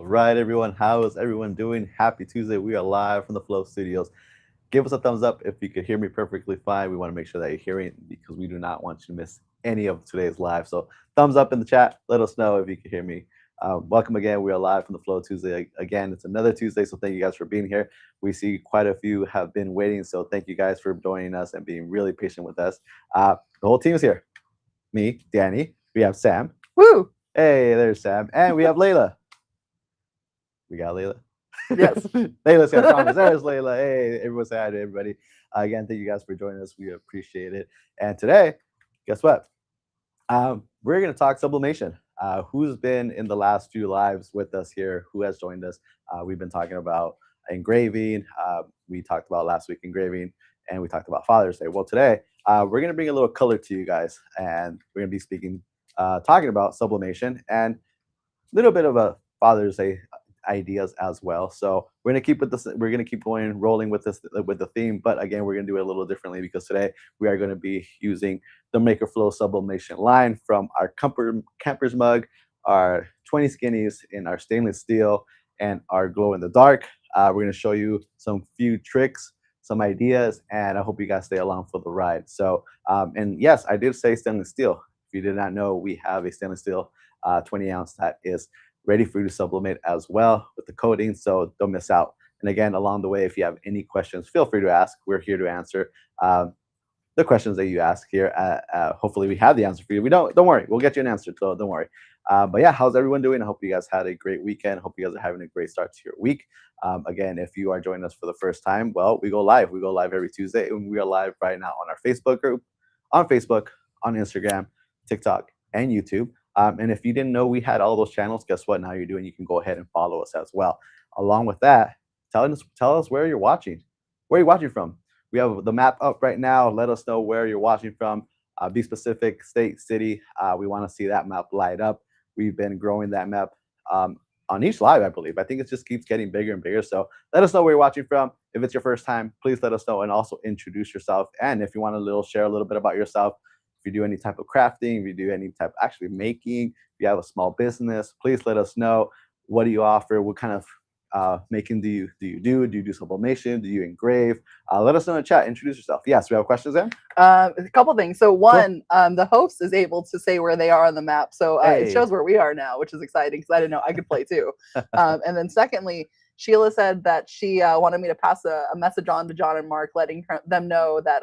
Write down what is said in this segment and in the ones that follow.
All right, everyone. How is everyone doing? Happy Tuesday. We are live from the Flow Studios. Give us a thumbs up if you could hear me perfectly fine. We want to make sure that you're hearing it because we do not want you to miss any of today's live. So, thumbs up in the chat. Let us know if you can hear me. Welcome again. We are live from the Flow Tuesday. Again, it's another Tuesday. So, thank you guys for being here. We see quite a few have been waiting. So, thank you guys for joining us and being really patient with us. The whole team is here. Me, Danny. We have Sam. Woo! Hey, there's Sam. And we have Layla. We got Layla. Yes. Layla's got comments. There's Layla. Hey, everyone say hi to everybody. Again, thank you guys for joining us. We appreciate it. And today, guess what? We're going to talk sublimation. Who's been in the last few lives with us here? Who has joined us? We've been talking about engraving. We talked about last week engraving, and we talked about Father's Day. Well, today, we're going to bring a little color to you guys, and we're going to be talking about sublimation and a little bit of a Father's Day ideas as well. So we're gonna keep with this. We're gonna keep rolling with this with the theme. But again, we're gonna do it a little differently because today we are going to be using the MakerFlo sublimation line from our campers mug, our 20 skinnies in our stainless steel, and our glow in the dark. We're gonna show you some few tricks, some ideas, and I hope you guys stay along for the ride. So, and yes, I did say stainless steel. If you did not know, we have a stainless steel 20 ounce that is ready for you to sublimate as well with the coating, so don't miss out. And again, along the way, if you have any questions, feel free to ask. We're here to answer the questions that you ask here. Hopefully, we have the answer for you. We don't worry, we'll get you an answer, so don't worry. But yeah, how's everyone doing? I hope you guys had a great weekend. I hope you guys are having a great start to your week. Again, if you are joining us for the first time, well, we go live. We go live every Tuesday, and we are live right now on our Facebook group, on Facebook, on Instagram, TikTok, and YouTube. And if you didn't know we had all those channels, guess what? Now you're doing. You can go ahead and follow us as well. Along with that, tell us where you're watching. Where are you watching from? We have the map up right now. Let us know where you're watching from. Be specific, state, city. We want to see that map light up. We've been growing that map on each live, I believe. I think it just keeps getting bigger and bigger. So let us know where you're watching from. If it's your first time, please let us know and also introduce yourself. And if you want to share a little bit about yourself, if you do any type of crafting, if you do any type actually making, if you have a small business, please let us know. What do you offer? What kind of making do you do? Do you do sublimation? Do you engrave? Let us know in the chat. Introduce yourself. Yes, we have questions there. A couple things. So one, the host is able to say where they are on the map, so it shows where we are now, which is exciting because I didn't know I could play too. And then secondly, Sheila said that she wanted me to pass a message on to John and Mark, letting them know that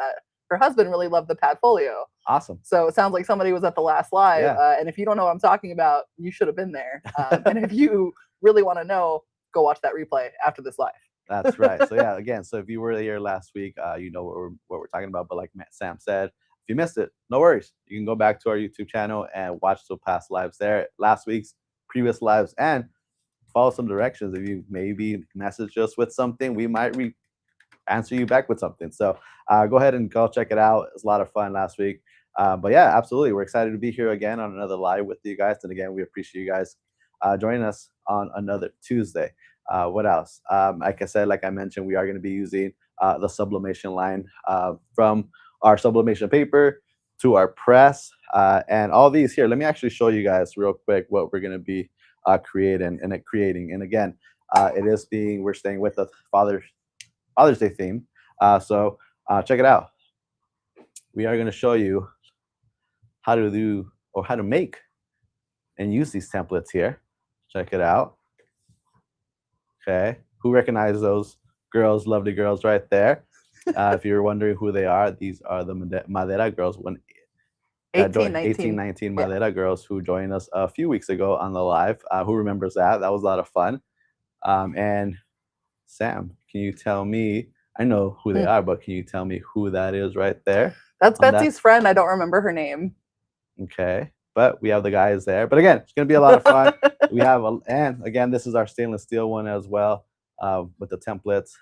her husband really loved the Padfolio. Awesome. So it sounds like somebody was at the last live. Yeah. And if you don't know what I'm talking about, you should have been there. And if you really want to know, go watch that replay after this live. That's right. So yeah, again, so if you were here last week, you know what we're talking about. But like Sam said, if you missed it, no worries. You can go back to our YouTube channel and watch the past lives there, last week's previous lives, and follow some directions. If you maybe message us with something, we might answer you back with something. So go ahead and go check it out. It was a lot of fun last week. But yeah, absolutely. We're excited to be here again on another live with you guys. And again, we appreciate you guys joining us on another Tuesday. What else? Like I said, like I mentioned, we are going to be using the sublimation line from our sublimation paper to our press and all these here. Let me actually show you guys real quick what we're going to be creating. And again, we're staying with the Father's Day theme. So check it out. We are going to show you how to do or how to make and use these templates here. Check it out. Okay. Who recognizes those girls, lovely girls right there? If you're wondering who they are, these are the Madera girls. 1819 Madera girls who joined us a few weeks ago on the live. Who remembers that? That was a lot of fun. And Sam, can you tell me, I know who they are, but can you tell me who that is right there? That's Betsy's friend. I don't remember her name. Okay. But we have the guys there. But again, it's going to be a lot of fun. We have, and again, this is our stainless steel one as well with the templates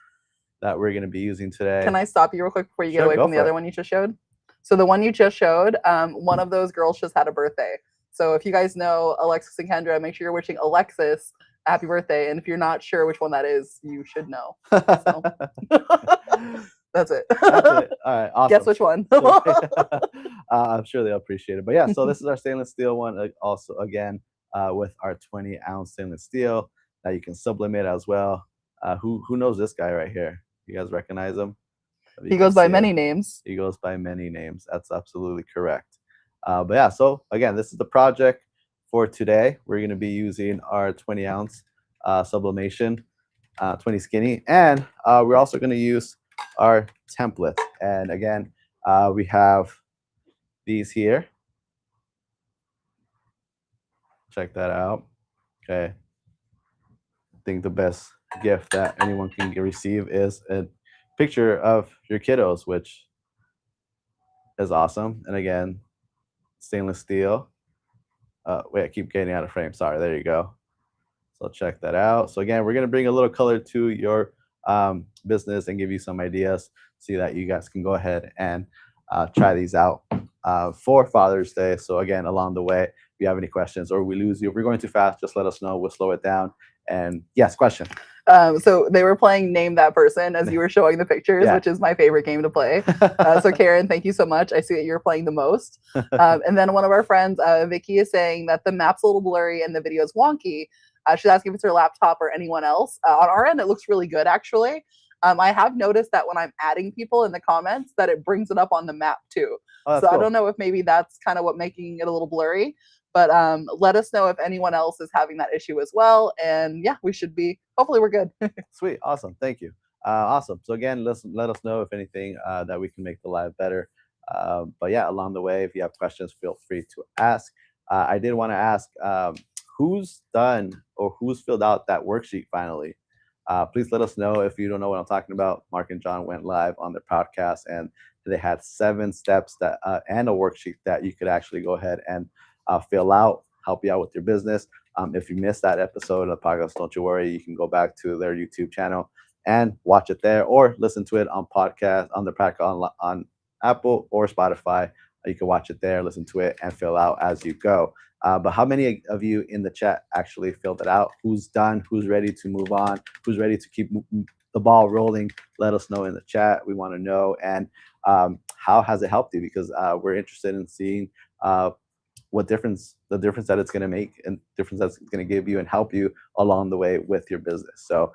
that we're going to be using today. Can I stop you real quick before you get away from the other one you just showed? So the one you just showed, one of those girls just had a birthday. So if you guys know Alexis and Kendra, make sure you're wishing Alexis a happy birthday. And if you're not sure which one that is, you should know. So. That's it. That's it. All right. Awesome. Guess which one? I'm sure they'll appreciate it. But yeah, so this is our stainless steel one. Also, again, with our 20 ounce stainless steel Now you can sublimate as well. Who knows this guy right here? You guys recognize him? He goes by many names. He goes by many names. That's absolutely correct. But yeah, so again, this is the project for today. We're going to be using our 20 ounce sublimation, 20 skinny, and we're also going to use our template. And again, we have these here. Check that out. Okay. I think the best gift that anyone can receive is a picture of your kiddos, which is awesome. And again, stainless steel. Wait, I keep getting out of frame. Sorry, there you go. So check that out. So again, we're going to bring a little color to your business and give you some ideas so that you guys can go ahead and try these out for Father's Day. So again, along the way, if you have any questions or we lose you, if we're going too fast, just let us know. We'll slow it down. And yes, question. So they were playing Name That Person as you were showing the pictures, which is my favorite game to play. So Karen, thank you so much. I see that you're playing the most. And then one of our friends, Vicky, is saying that the map's a little blurry and the video is wonky. She's asking if it's her laptop or anyone else. On our end, it looks really good, actually. I have noticed that when I'm adding people in the comments that it brings it up on the map too. So cool. I don't know if maybe that's kind of what making it a little blurry. But let us know if anyone else is having that issue as well. And yeah, we should be, hopefully we're good. Sweet. Awesome. Thank you. Awesome. So again, let us know if anything that we can make the live better. But yeah, along the way, if you have questions, feel free to ask. I did want to ask who's done or who's filled out that worksheet finally. Please let us know if you don't know what I'm talking about. Mark and John went live on their podcast and they had 7 steps that and a worksheet that you could actually go ahead and fill out, help you out with your business. If you missed that episode of the podcast, don't you worry. You can go back to their YouTube channel and watch it there, or listen to it on podcast on the podcast on Apple or Spotify. You can watch it there, listen to it, and fill out as you go. But how many of you in the chat actually filled it out? Who's done? Who's ready to move on? Who's ready to keep the ball rolling? Let us know in the chat. We want to know. And how has it helped you? Because we're interested in seeing what difference that it's going to make and difference that's going to give you and help you along the way with your business. So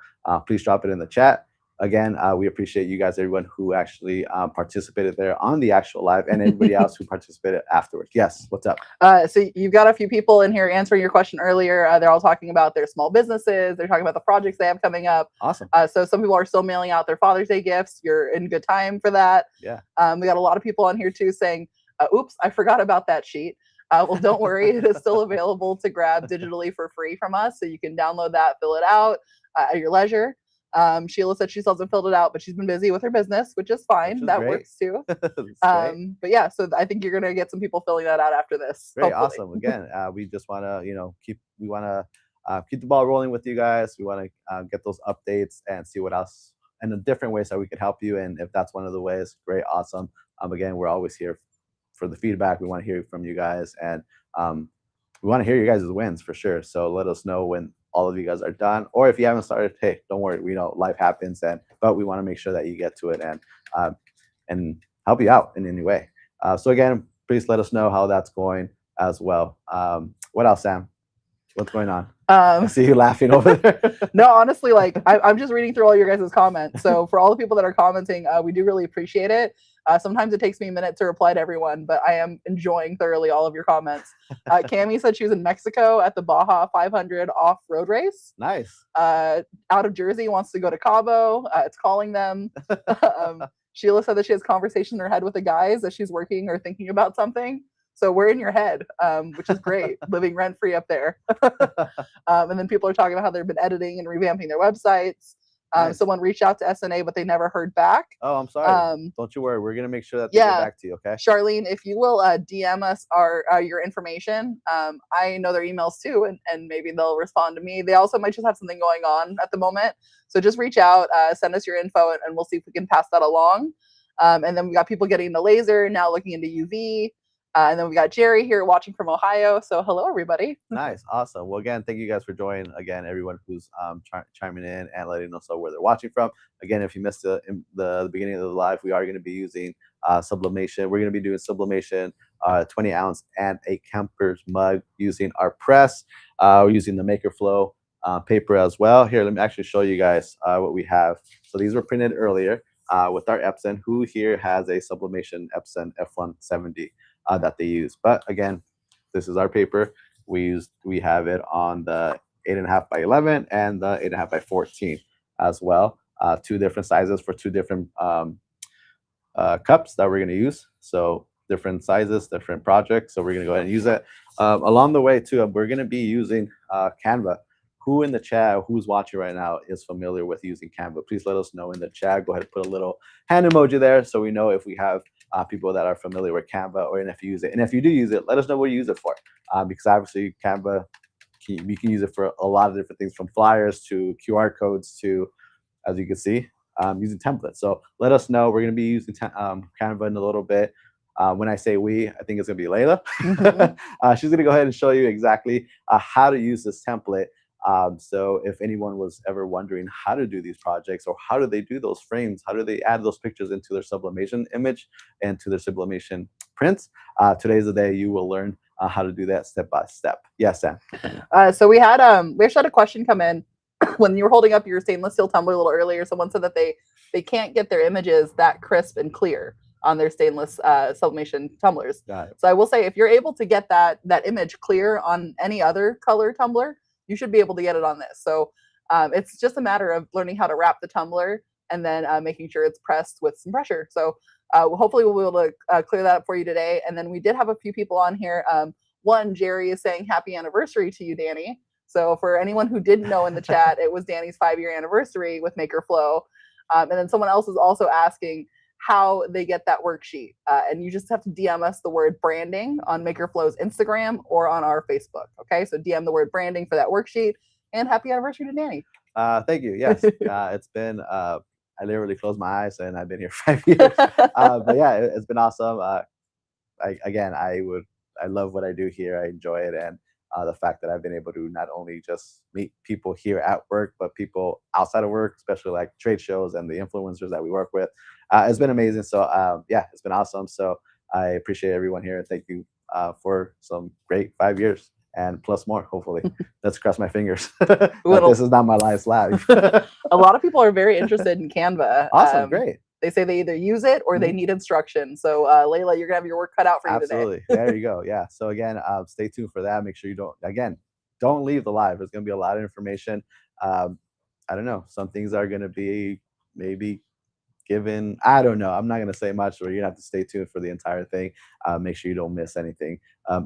please drop it in the chat. Again, we appreciate you guys, everyone who actually participated there on the actual live and everybody else who participated afterwards. Yes, what's up? So you've got a few people in here answering your question earlier. They're all talking about their small businesses. They're talking about the projects they have coming up. Awesome. So some people are still mailing out their Father's Day gifts. You're in good time for that. Yeah. We got a lot of people on here too saying, oops, I forgot about that sheet. Well, don't worry. It is still available to grab digitally for free from us. So you can download that, fill it out at your leisure. Sheila said she still hasn't filled it out, but she's been busy with her business, which is fine. That works too. But yeah, so I think you're going to get some people filling that out after this. Great. Hopefully. Awesome. Again, we just want to, keep the ball rolling with you guys. We want to get those updates and see what else and the different ways that we could help you. And if that's one of the ways, great. Awesome. Again, we're always here for the feedback. We want to hear from you guys, and we want to hear your guys' wins for sure. So let us know when all of you guys are done, or if you haven't started, hey, don't worry, we know life happens, but we want to make sure that you get to it and help you out in any way. So again, please let us know how that's going as well. What else, Sam? What's going on? I see you laughing over there. No, honestly, I'm just reading through all your guys' comments. So for all the people that are commenting, we do really appreciate it. Sometimes it takes me a minute to reply to everyone, but I am enjoying thoroughly all of your comments. Cami said she was in Mexico at the Baja 500 off-road race. Nice. Out of Jersey, wants to go to Cabo. It's calling them. Sheila said that she has conversation in her head with the guys as she's working or thinking about something. So we're in your head, which is great, living rent-free up there. And then people are talking about how they've been editing and revamping their websites. Nice. Someone reached out to SNA, but they never heard back. Oh, I'm sorry. Don't you worry. We're going to make sure that they get back to you, okay? Charlene, if you will DM us your information, I know their emails too, and maybe they'll respond to me. They also might just have something going on at the moment. So just reach out, send us your info, and we'll see if we can pass that along. And then we got people getting the laser, now looking into UV. And then we got Jerry here watching from Ohio. So hello, everybody. Nice. Awesome. Well, again, thank you guys for joining. Again, everyone who's chiming in and letting us know where they're watching from. Again, if you missed the beginning of the live, we are going to be using sublimation. We're going to be doing sublimation, 20 ounce and a Kemper's mug using our press. We're using the MakerFlo paper as well. Here, let me actually show you guys what we have. So these were printed earlier with our Epson. Who here has a Sublimation Epson F170 that they use? But again, this is our paper. We have it on the 8.5 by 11 and the 8.5 by 14 as well. Two different sizes for two different cups that we're going to use. So different sizes, different projects. So we're going to go ahead and use it. Along the way too, we're going to be using Canva. Who in the chat, who's watching right now, is familiar with using Canva? Please let us know in the chat. Go ahead and put a little hand emoji there so we know if we have people that are familiar with Canva, or if you use it. And if you do use it, let us know what you use it for. Because obviously Canva, we can use it for a lot of different things, from flyers to QR codes to, as you can see, using templates. So let us know. We're going to be using Canva in a little bit. When I say we, I think it's going to be Layla. She's going to go ahead and show you exactly how to use this template. So if anyone was ever wondering how to do these projects, or how do they do those frames, how do they add those pictures into their sublimation image and to their sublimation prints, today's the day you will learn how to do that step by step. Yes, Sam. So we actually had a question come in when you were holding up your stainless steel tumbler a little earlier. Someone said that they can't get their images that crisp and clear on their stainless sublimation tumblers. So I will say, if you're able to get that image clear on any other color tumbler, you should be able to get it on this. So it's just a matter of learning how to wrap the tumbler and then making sure it's pressed with some pressure. So hopefully we'll be able to clear that up for you today. And then we did have a few people on here. One, Jerry is saying happy anniversary to you, Danny. So for anyone who didn't know in the chat, it was Danny's 5-year anniversary with MakerFlo. And then someone else is also asking how they get that worksheet. And you just have to DM us the word branding on MakerFlo's Instagram or on our Facebook. Okay, so DM the word branding for that worksheet. And happy anniversary to Danny. Thank you. Yes, it's been, I literally closed my eyes and I've been here 5 years. But yeah, it's been awesome. I love what I do here. I enjoy it. And the fact that I've been able to not only just meet people here at work, but people outside of work, especially like trade shows and the influencers that we work with. It's been amazing. So yeah, it's been awesome. So I appreciate everyone here. Thank you for some great 5 years and plus more, hopefully. Let's cross my fingers. This is not my last live. A lot of people are very interested in Canva. Awesome, great. They say they either use it or they need instruction. So Layla, you're gonna have your work cut out for you today. Absolutely. There you go. Yeah. So again, stay tuned for that. Make sure you don't leave the live. There's gonna be a lot of information. I don't know. Some things are gonna be maybe given. I don't know. I'm not gonna say much, but you're gonna have to stay tuned for the entire thing. Make sure you don't miss anything.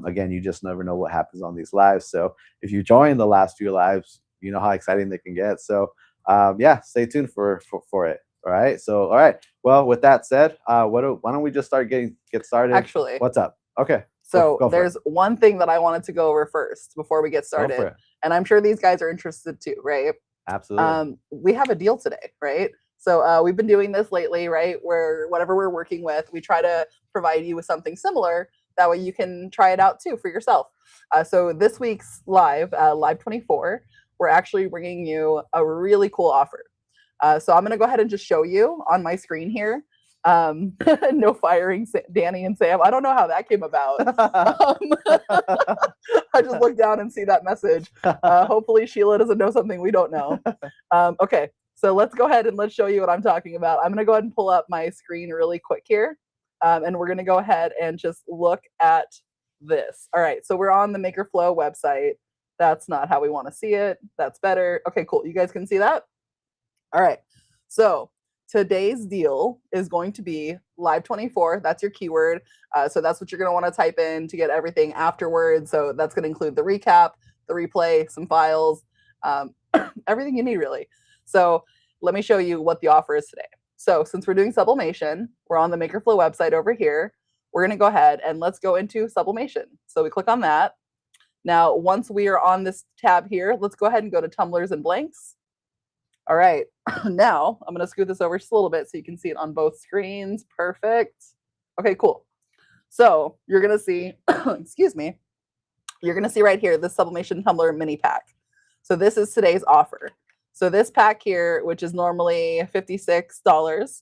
Again, you just never know what happens on these lives. So if you join the last few lives, you know how exciting they can get. So yeah, stay tuned for it. All right. So, all right. Well, with that said, why don't we just get started? Actually, what's up? Okay. So there's one thing that I wanted to go over first before we get started, and I'm sure these guys are interested too, right? Absolutely. We have a deal today, right? So we've been doing this lately, right? Where whatever we're working with, we try to provide you with something similar. That way you can try it out too for yourself. So this week's live 24, we're actually bringing you a really cool offer. So I'm going to go ahead and just show you on my screen here. No firing Danny and Sam. I don't know how that came about. I just look down and see that message. Hopefully Sheila doesn't know something we don't know. Okay, so let's go ahead and let's show you what I'm talking about. I'm going to go ahead and pull up my screen really quick here. And we're going to go ahead and just look at this. All right, so we're on the MakerFlo website. That's not how we want to see it. That's better. Okay, cool. You guys can see that? All right, so today's deal is going to be live 24. That's your keyword. So that's what you're going to want to type in to get everything afterwards. So that's going to include the recap, the replay, some files, everything you need really. So let me show you what the offer is today. So since we're doing sublimation, we're on the MakerFlo website over here. We're going to go ahead and let's go into sublimation. So we click on that. Now, once we are on this tab here, let's go ahead and go to tumblers and blanks. All right, now I'm going to scoot this over just a little bit so you can see it on both screens. Perfect. Okay, cool. So you're going to see, excuse me, you're going to see right here, the Sublimation Tumbler mini pack. So this is today's offer. So this pack here, which is normally $56,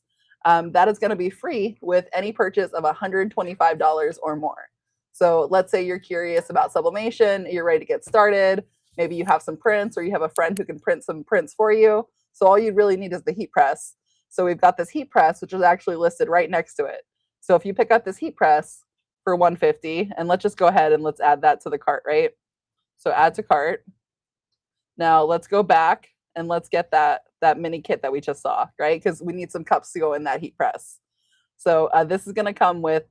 that is going to be free with any purchase of $125 or more. So let's say you're curious about sublimation, you're ready to get started. Maybe you have some prints, or you have a friend who can print some prints for you. So all you really need is the heat press. So we've got this heat press, which is actually listed right next to it. So if you pick up this heat press for $150, and let's just go ahead and let's add that to the cart, right? So add to cart. Now let's go back and let's get that mini kit that we just saw, right? Because we need some cups to go in that heat press. So this is going to come with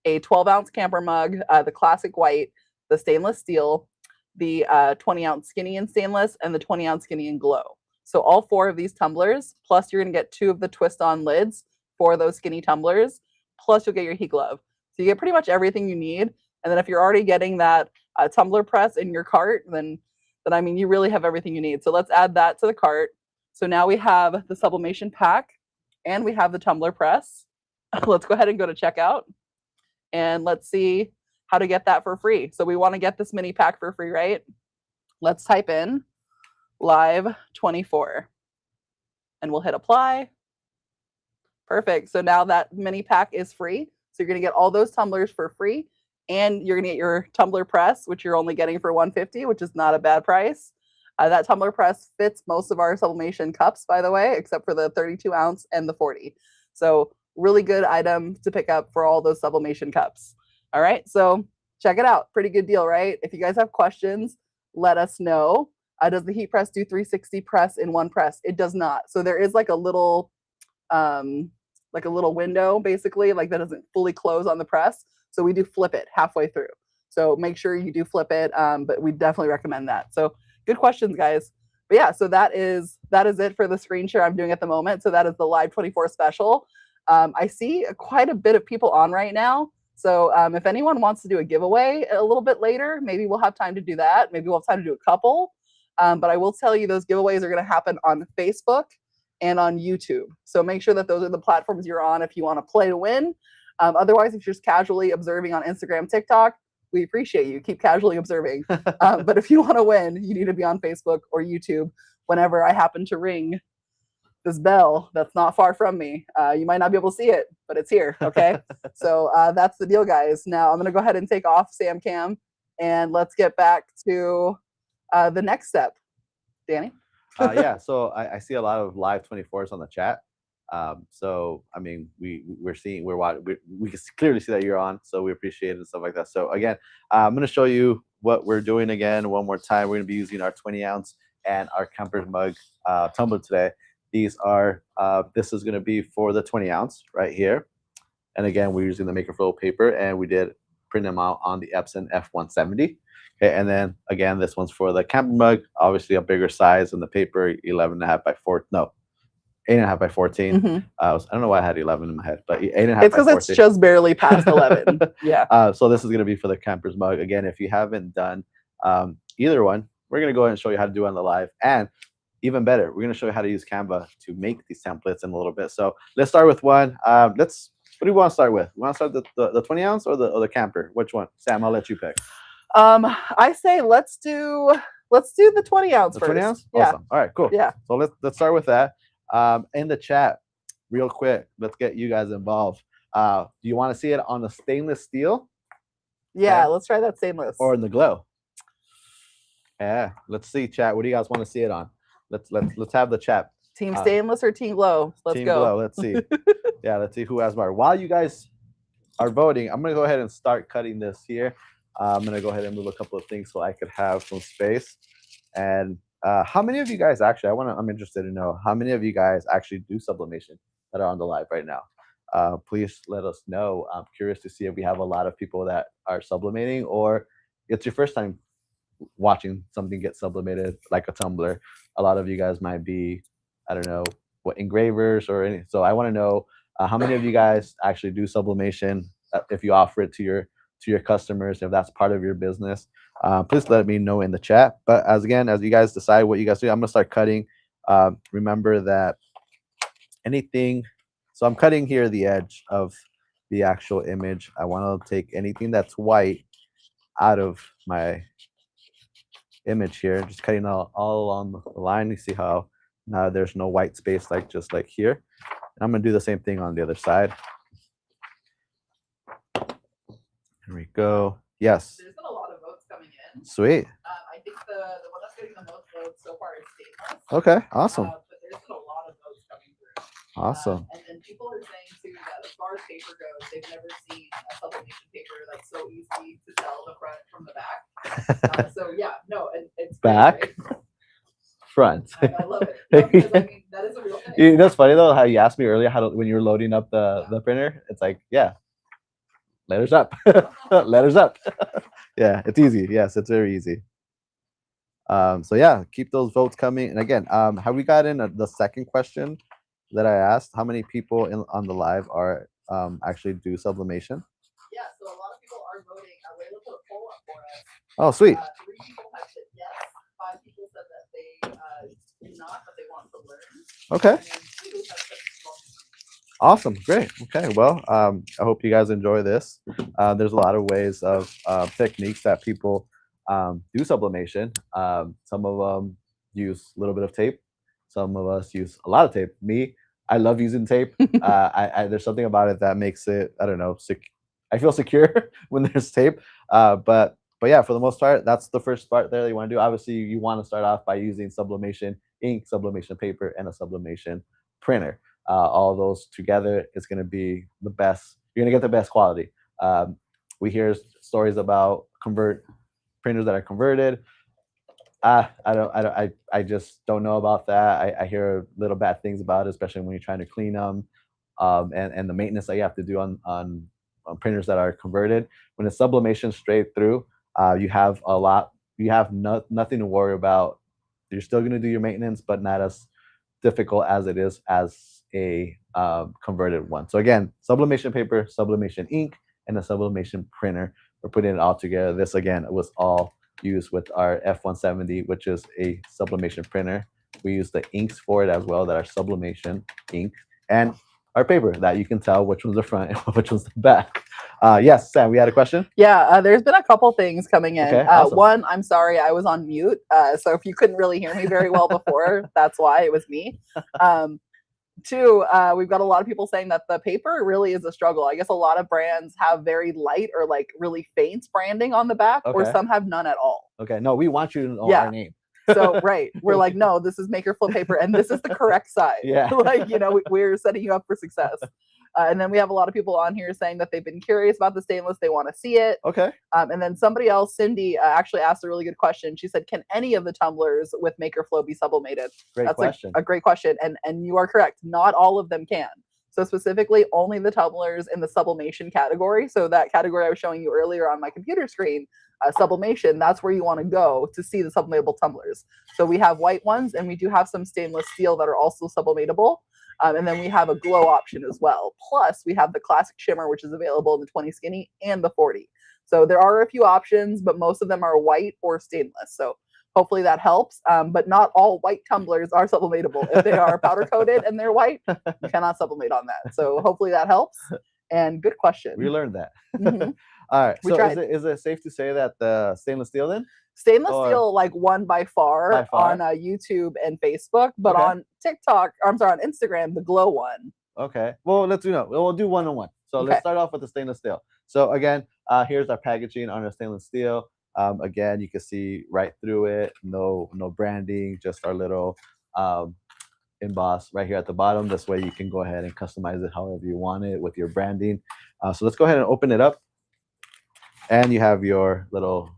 a 12-ounce camper mug, the classic white, the stainless steel, the 20-ounce skinny and stainless, and the 20-ounce skinny and glow. So all 4 of these tumblers, plus you're going to get 2 of the twist-on lids for those skinny tumblers, plus you'll get your heat glove. So you get pretty much everything you need. And then if you're already getting that tumbler press in your cart, then I mean, you really have everything you need. So let's add that to the cart. So now we have the sublimation pack and we have the tumbler press. Let's go ahead and go to checkout and let's see how to get that for free. So we want to get this mini pack for free, right? Let's type in live 24 and we'll hit apply. Perfect. So now that mini pack is free. So you're going to get all those tumblers for free, and you're going to get your tumbler press, which you're only getting for $150, which is not a bad price. That tumbler press fits most of our sublimation cups, by the way, except for the 32-ounce and the 40. So really good item to pick up for all those sublimation cups. All right, so check it out. Pretty good deal, right? If you guys have questions, let us know. Does the heat press do 360 press in one press? It does not. So there is like a little window, basically, like that doesn't fully close on the press. So we do flip it halfway through. So make sure you do flip it, but we definitely recommend that. So good questions, guys. But yeah, so that is it for the screen share I'm doing at the moment. So that is the Live 24 special. I see quite a bit of people on right now. So if anyone wants to do a giveaway a little bit later, maybe we'll have time to do that. Maybe we'll have time to do a couple. But I will tell you those giveaways are going to happen on Facebook and on YouTube. So make sure that those are the platforms you're on if you want to play to win. Otherwise, if you're just casually observing on Instagram, TikTok, we appreciate you. Keep casually observing. But if you want to win, you need to be on Facebook or YouTube whenever I happen to ring this bell that's not far from me. You might not be able to see it, but it's here, okay? So that's the deal, guys. Now I'm going to go ahead and take off Sam Cam, and let's get back to the next step. Danny? Yeah, so I see a lot of live 24s on the chat. So I mean, we can clearly see that you're on, so we appreciate it and stuff like that. So again, I'm going to show you what we're doing again one more time. We're going to be using our 20-ounce and our camper mug tumbler today. These are this is going to be for the 20-ounce right here, and again, we're using the MakerFlo paper, and we did print them out on the Epson F170. Okay, and then again, this one's for the camper mug, obviously a bigger size than the paper, 11.5 by 4. No, 8.5 by 14. Mm-hmm. I don't know why I had 11 in my head, but 8.5 by 14. It's because it's just barely past 11. Yeah. So this is going to be for the camper's mug. Again, if you haven't done either one, we're going to go ahead and show you how to do it on the live. And even better, we're going to show you how to use Canva to make these templates in a little bit. So let's start with one. What do we want to start with? We want to start the 20-ounce or the camper? Which one? Sam, I'll let you pick. I say let's do the 20-ounce first. 20-ounce? Yeah. Awesome. All right, cool. Yeah. So let's start with that. In the chat, real quick, let's get you guys involved. Do you want to see it on the stainless steel? Yeah, let's try that stainless. Or in the glow? Yeah, let's see, chat. What do you guys want to see it on? Let's have the chat. Team stainless or team glow? Let's team go. Glow. Let's see. Yeah, let's see who has more. While you guys are voting, I'm gonna go ahead and start cutting this here. I'm gonna go ahead and move a couple of things so I could have some space. And how many of you guys actually? I'm interested to know how many of you guys actually do sublimation that are on the live right now. Please let us know. I'm curious to see if we have a lot of people that are sublimating, or it's your first time watching something get sublimated like a tumbler. A lot of you guys might be, I don't know, what engravers or any. So I want to know how many of you guys actually do sublimation. If you offer it to your customers, if that's part of your business, please let me know in the chat. But as you guys decide what you guys do, I'm gonna start cutting. Remember that anything. So I'm cutting here the edge of the actual image. I want to take anything that's white out of my image here, just cutting all along the line. You see how now there's no white space, just like here. And I'm gonna do the same thing on the other side. Here we go. Yes. There's been a lot of votes coming in. Sweet. I think the one that's getting the most votes so far is stainless. Okay, awesome. But there's been a lot of votes coming through. Awesome. And then people are saying too that as far as paper goes, they've never seen a sublimation paper that's so easy to tell the front from the back. So yeah, no, it's back, great, right? Front. I love it. No, because, I mean, that is a real thing. You know, it's funny though how you asked me earlier when you were loading up the printer. It's like, yeah, letters up, letters up. Yeah, it's easy. Yes, it's very easy. So yeah, keep those votes coming. And again, have we gotten the second question that I asked? How many people on the live are actually do sublimation? Yeah, so a lot of people are voting. Layla put a poll up for us. Oh, sweet. 3 people have said yes. 5 people said that they do not, but they want to learn. Okay. And then 2 have said awesome, great. Okay, well, I hope you guys enjoy this. There's a lot of ways of techniques that people do sublimation. Some of them use a little bit of tape. Some of us use a lot of tape. Me, I love using tape. There's something about it that makes it, I don't know, I feel secure when there's tape. But yeah, for the most part, that's the first part there that you want to do. Obviously, you want to start off by using sublimation ink, sublimation paper, and a sublimation printer. All those together is going to be the best. You're going to get the best quality. We hear stories about printers that are converted. I just don't know about that. I hear little bad things about it, especially when you're trying to clean them, and the maintenance that you have to do on printers that are converted. When it's sublimation straight through, you have nothing to worry about. You're still going to do your maintenance, but not as difficult as it is as a converted one. So again, sublimation paper, sublimation ink, and a sublimation printer. We're putting it all together. This again was all used with our F170, which is a sublimation printer. We use the inks for it as well that are sublimation ink, and our paper that you can tell which one's the front and which one's the back. Yes, Sam, we had a question? Yeah, there's been a couple things coming in. Okay, awesome. One, I'm sorry, I was on mute. So if you couldn't really hear me very well before, that's why it was me. 2, we've got a lot of people saying that the paper really is a struggle. I guess a lot of brands have very light or like really faint branding on the back, or some have none at all. Okay, no, we want you to know our name. So, right, we're like, no, this is MakerFlo paper, and this is the correct side. Yeah. Like, you know, we're setting you up for success. And then we have a lot of people on here saying that they've been curious about the stainless. They want to see it. Okay. And then somebody else, Cindy, actually asked a really good question. She said, can any of the tumblers with MakerFlo be sublimated? Great question. A great question. And you are correct. Not all of them can. So specifically, only the tumblers in the sublimation category. So that category I was showing you earlier on my computer screen, sublimation, that's where you want to go to see the sublimatable tumblers. So we have white ones, and we do have some stainless steel that are also sublimatable. And then we have a glow option as well. Plus, we have the classic shimmer, which is available in the 20 skinny and the 40. So there are a few options, but most of them are white or stainless. So hopefully that helps. But not all white tumblers are sublimatable. If they are powder coated and they're white, you cannot sublimate on that. So hopefully that helps. And good question. We learned that. Mm-hmm. All right. So is it safe to say that the stainless steel then? Stainless steel like won by far on YouTube and Facebook, but on TikTok, on Instagram, the glow won. Okay. Well, we'll do one-on-one. So let's start off with the stainless steel. So again, here's our packaging on our stainless steel. Again, you can see right through it. No branding, just our little emboss right here at the bottom. This way you can go ahead and customize it however you want it with your branding. So let's go ahead and open it up. And you have your little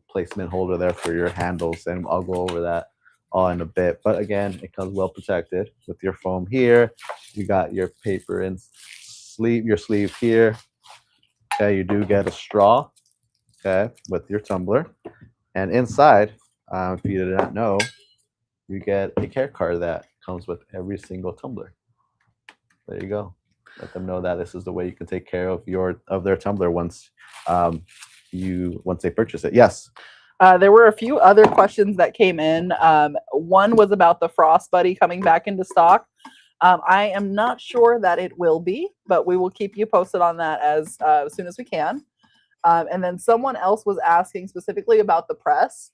placement holder there for your handles, and I'll go over that all in a bit. But again, it comes well protected with your foam here. You got your paper and your sleeve here. Okay, you do get a straw, okay, with your tumbler. And inside, if you did not know, you get a care card that comes with every single tumbler. There you go. Let them know that this is the way you can take care of their tumbler once they purchase it. Yes. There were a few other questions that came in. One was about the Frost Buddy coming back into stock. I am not sure that it will be, but we will keep you posted on that as soon as we can. And then someone else was asking specifically about the press.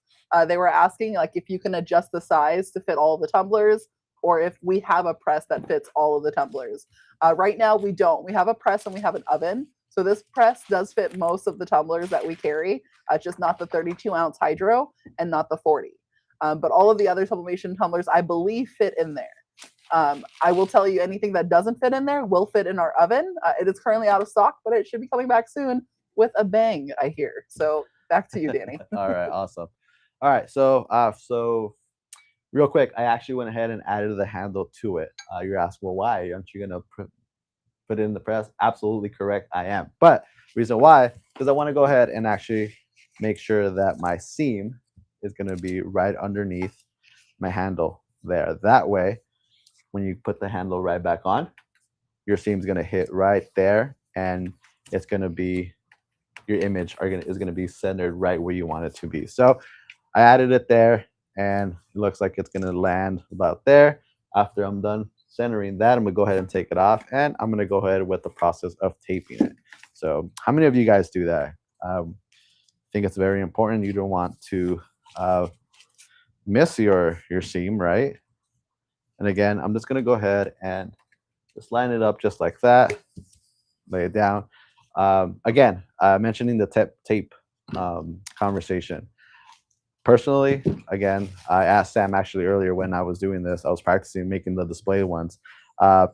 They were asking like if you can adjust the size to fit all of the tumblers, or if we have a press that fits all of the tumblers. Right now we don't. We have a press and we have an oven. So So this press does fit most of the tumblers that we carry, just not the 32-ounce hydro and not the 40. But all of the other sublimation tumblers, I believe, fit in there. I will tell you, anything that doesn't fit in there will fit in our oven. It is currently out of stock, but it should be coming back soon with a bang, I hear. So back to you, Danny. All right, awesome. All right, so real quick, I actually went ahead and added the handle to it. You're asking, well, why aren't you gonna put it in the press? Absolutely correct, I am. But reason why, because I want to go ahead and actually make sure that my seam is going to be right underneath my handle there. That way, when you put the handle right back on, your seam's going to hit right there, and it's going to be, your image is going to be centered right where you want it to be. So I added it there, and it looks like it's going to land about there. After I'm done centering that, I'm gonna go ahead and take it off, and I'm gonna go ahead with the process of taping it. So how many of you guys do that? I think it's very important. You don't want to miss your seam, right? And again, I'm just gonna go ahead and just line it up just like that, lay it down. Again, mentioning the tape conversation. Personally, again, I asked Sam actually earlier when I was doing this, I was practicing making the display ones. A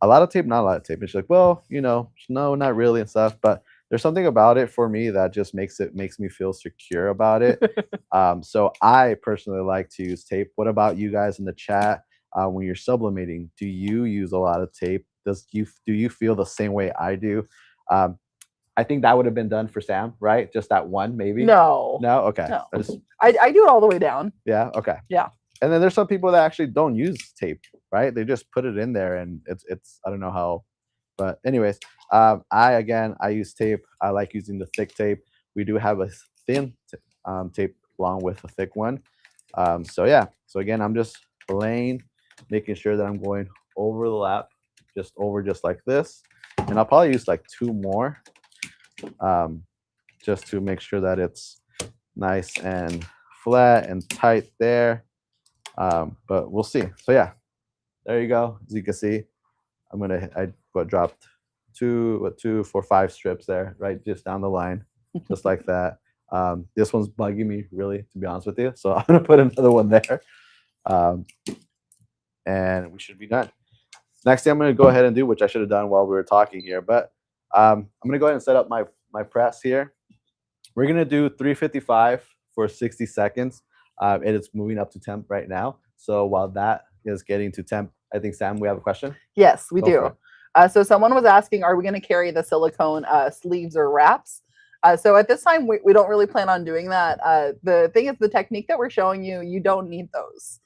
lot of tape, not a lot of tape. And she's like, well, you know, no, not really and stuff. But there's something about it for me that just makes me feel secure about it. So I personally like to use tape. What about you guys in the chat? When you're sublimating, do you use a lot of tape? Do you feel the same way I do? I think that would have been done for Sam, right? Just that one, maybe. No. Okay. No. I do it all the way down. Yeah. Okay. Yeah. And then there's some people that actually don't use tape, right? They just put it in there, and it's I don't know how, but anyways, I use tape. I like using the thick tape. We do have a thin tape along with a thick one. So yeah. So again, I'm just making sure that I'm going over the lap, just like this, and I'll probably use like 2 more. Just to make sure that it's nice and flat and tight there. But we'll see. So yeah, there you go. As you can see, I dropped 2, 4, 5 strips there, right, just down the line, just like that. This one's bugging me really, to be honest with you. So I'm gonna put another one there, and we should be done. Next thing I'm gonna go ahead and do, which I should have done while we were talking here, but I'm gonna go ahead and set up my press here. We're gonna do 355 for 60 seconds. And it's moving up to temp right now. So while that is getting to temp, I think, Sam, we have a question? Yes, we do. So someone was asking, are we going to carry the silicone sleeves or wraps? So at this time, we don't really plan on doing that. The thing is, the technique that we're showing you, you don't need those.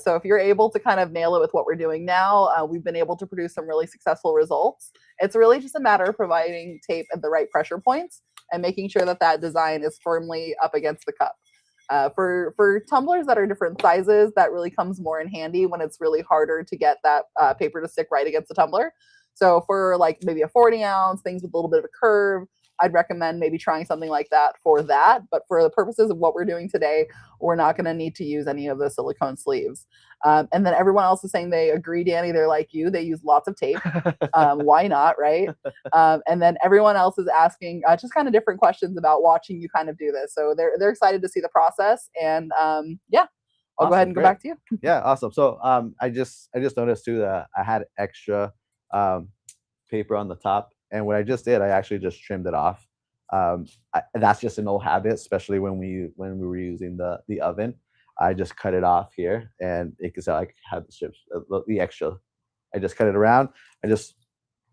So if you're able to kind of nail it with what we're doing now, we've been able to produce some really successful results. It's really just a matter of providing tape at the right pressure points and making sure that that design is firmly up against the cup. For tumblers that are different sizes, that really comes more in handy when it's really harder to get that paper to stick right against the tumbler. So for like maybe a 40 ounce, things with a little bit of a curve, I'd recommend maybe trying something like that for that. But for the purposes of what we're doing today, we're not going to need to use any of the silicone sleeves. And then everyone else is saying they agree, Danny. They're like you. They use lots of tape. Why not, right? And then everyone else is asking just kind of different questions about watching you kind of do this. So they're excited to see the process. And yeah, I'll go ahead and go back to you. Yeah, awesome. So I just noticed too that I had extra paper on the top. And what I just did, I actually just trimmed it off. That's just an old habit, especially when we were using the oven. I just cut it off here, and it can I have the strips, the extra. I just cut it around. I just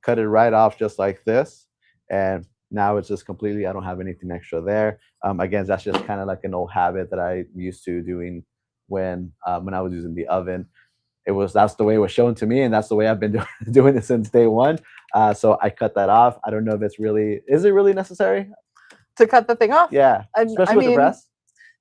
cut it right off, just like this, and now it's just completely. I don't have anything extra there. Again, that's just kind of like an old habit that I used to doing when I was using the oven. That's the way it was shown to me, and that's the way I've been doing it since day one. So I cut that off. I don't know if is it really necessary to cut the thing off? Yeah, especially with the press.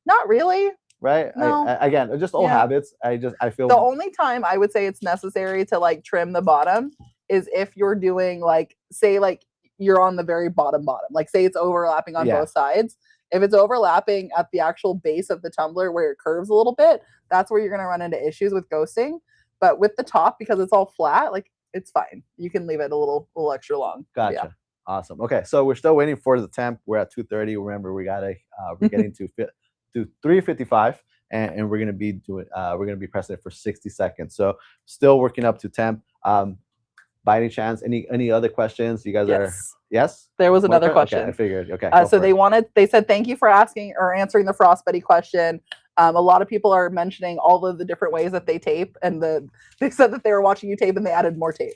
Not really. Right. No. Again, just old habits. I feel the only time I would say it's necessary to like trim the bottom is if you're doing like, say like you're on the very bottom, like say it's overlapping on both sides. If it's overlapping at the actual base of the tumbler where it curves a little bit, that's where you're going to run into issues with ghosting. But with the top, because it's all flat, like it's fine. You can leave it a little extra long. Gotcha. Yeah. Awesome. Okay, so we're still waiting for the temp. We're at 2:30. Remember, we're getting to 3:55, and we're gonna be doing we're gonna be pressing it for 60 seconds. So still working up to temp. By any chance, any other questions? You guys are Yes. yes? There was another Okay, question. I figured. Okay. So they said, thank you for asking or answering the frostbite question. A lot of people are mentioning all of the different ways that they tape, and they said that they were watching you tape and they added more tape.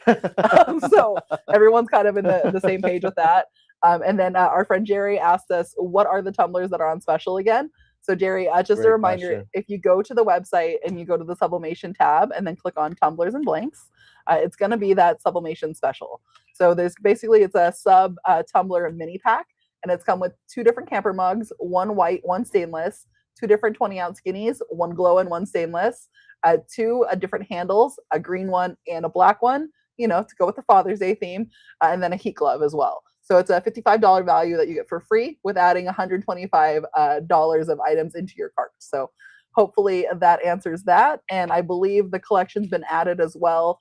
So everyone's kind of in the same page with that. And then our friend Jerry asked us, what are the tumblers that are on special again? So Jerry, just Great a reminder, question. if you go to the website and you go to the sublimation tab and then click on tumblers and blanks, it's going to be that sublimation special. So there's basically, it's a sub tumbler mini pack, and it's come with 2 different camper mugs, 1 white, 1 stainless, 2 different 20-ounce skinnies, 1 glow and 1 stainless, 2 different handles, a green one and a black one, you know, to go with the Father's Day theme, and then a heat glove as well. So it's a $55 value that you get for free with adding $125 of items into your cart. So hopefully that answers that. And I believe the collection's been added as well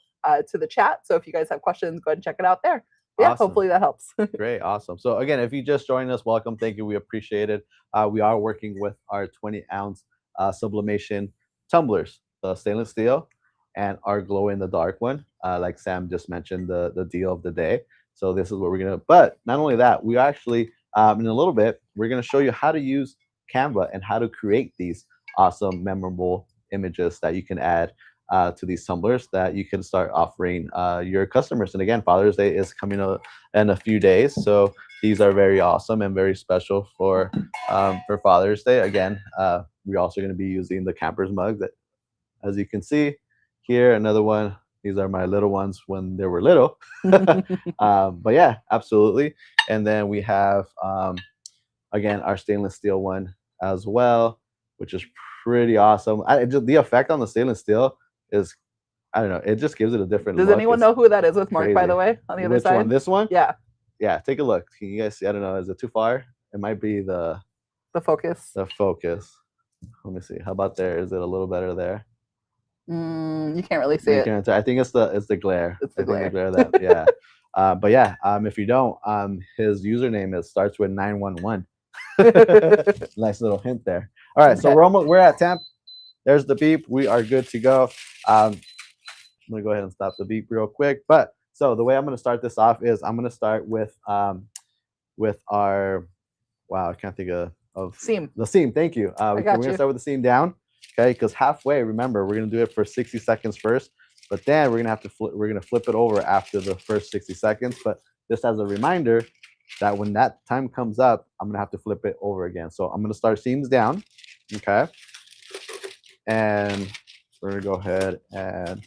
to the chat. So if you guys have questions, go ahead and check it out there. Yeah, Awesome. hopefully that helps. Great, awesome. So again, if you just joined us, welcome. Thank you. We appreciate it. We are working with our 20-ounce sublimation tumblers, the stainless steel, and our glow in the dark one. Like Sam just mentioned, the deal of the day. So this is what we're gonna. But not only that, we actually in a little bit we're gonna show you how to use Canva and how to create these awesome, memorable images that you can add to these tumblers that you can start offering your customers. And again, Father's Day is coming up in a few days, so these are very awesome and very special for Father's Day. Again, we're also going to be using the campers mug that, as you can see here, another one. These are my little ones when they were little. But yeah, absolutely. And then we have again our stainless steel one as well, which is pretty awesome. The effect on the stainless steel is, I don't know, it just gives it a different Does look. anyone know who that is with Mark, by the way, on the other Which side? one? This one? Yeah. Yeah, take a look. Can you guys see? I don't know. Is it too far? It might be the focus. The focus. Let me see. How about there? Is it a little better there? You can't really see it. I think it's the glare. It's the glare. That, yeah. But yeah, if you don't, his username starts with 911. Nice little hint there. All right, so we're at temp. There's the beep. We are good to go. I'm gonna go ahead and stop the beep real quick. But so the way I'm gonna start this off is I'm gonna start with our I can't think of seam. The seam. Thank you. We're gonna start with the seam down. Okay, because halfway, remember, we're gonna do it for 60 seconds first, but then we're gonna have to flip it over after the first 60 seconds. But just as a reminder that when that time comes up, I'm gonna have to flip it over again. So I'm gonna start seams down. Okay. And we're gonna go ahead and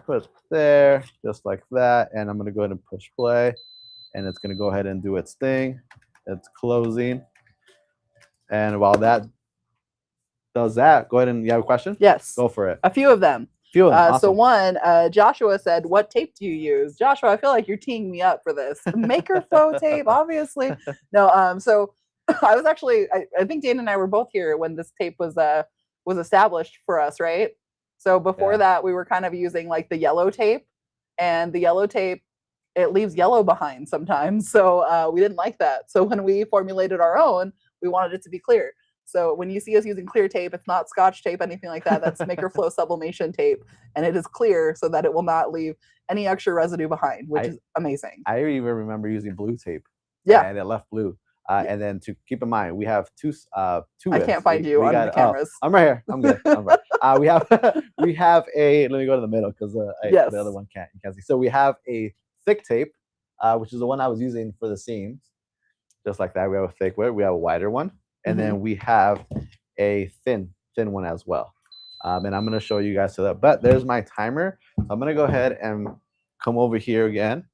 put it there, just like that. And I'm gonna go ahead and push play, and it's gonna go ahead and do its thing. It's closing. And while that does that, go ahead and you have a question? Yes. Go for it. A few of them. Awesome. So one, Joshua said, what tape do you use? Joshua, I feel like you're teeing me up for this. MakerFlo tape, obviously. No, so I was actually, I think Dana and I were both here when this tape was established for us, right? So before that, we were kind of using like the yellow tape, and the yellow tape, it leaves yellow behind sometimes. So we didn't like that. So when we formulated our own, we wanted it to be clear. So when you see us using clear tape, it's not Scotch tape, anything like that. That's MakerFlo sublimation tape, and it is clear so that it will not leave any extra residue behind, which is amazing. I even remember using blue tape. Yeah, and it left blue. And then to keep in mind, we have two. I can't find you on the cameras. I'm right here. I'm good. I'm right. We have a. Let me go to the middle because the other one can't. You can't see. So we have a thick tape, which is the one I was using for the seams, just like that. We have a thick one. We have a wider one. And then we have a thin one as well. And I'm going to show you guys to that. But there's my timer. I'm going to go ahead and come over here again.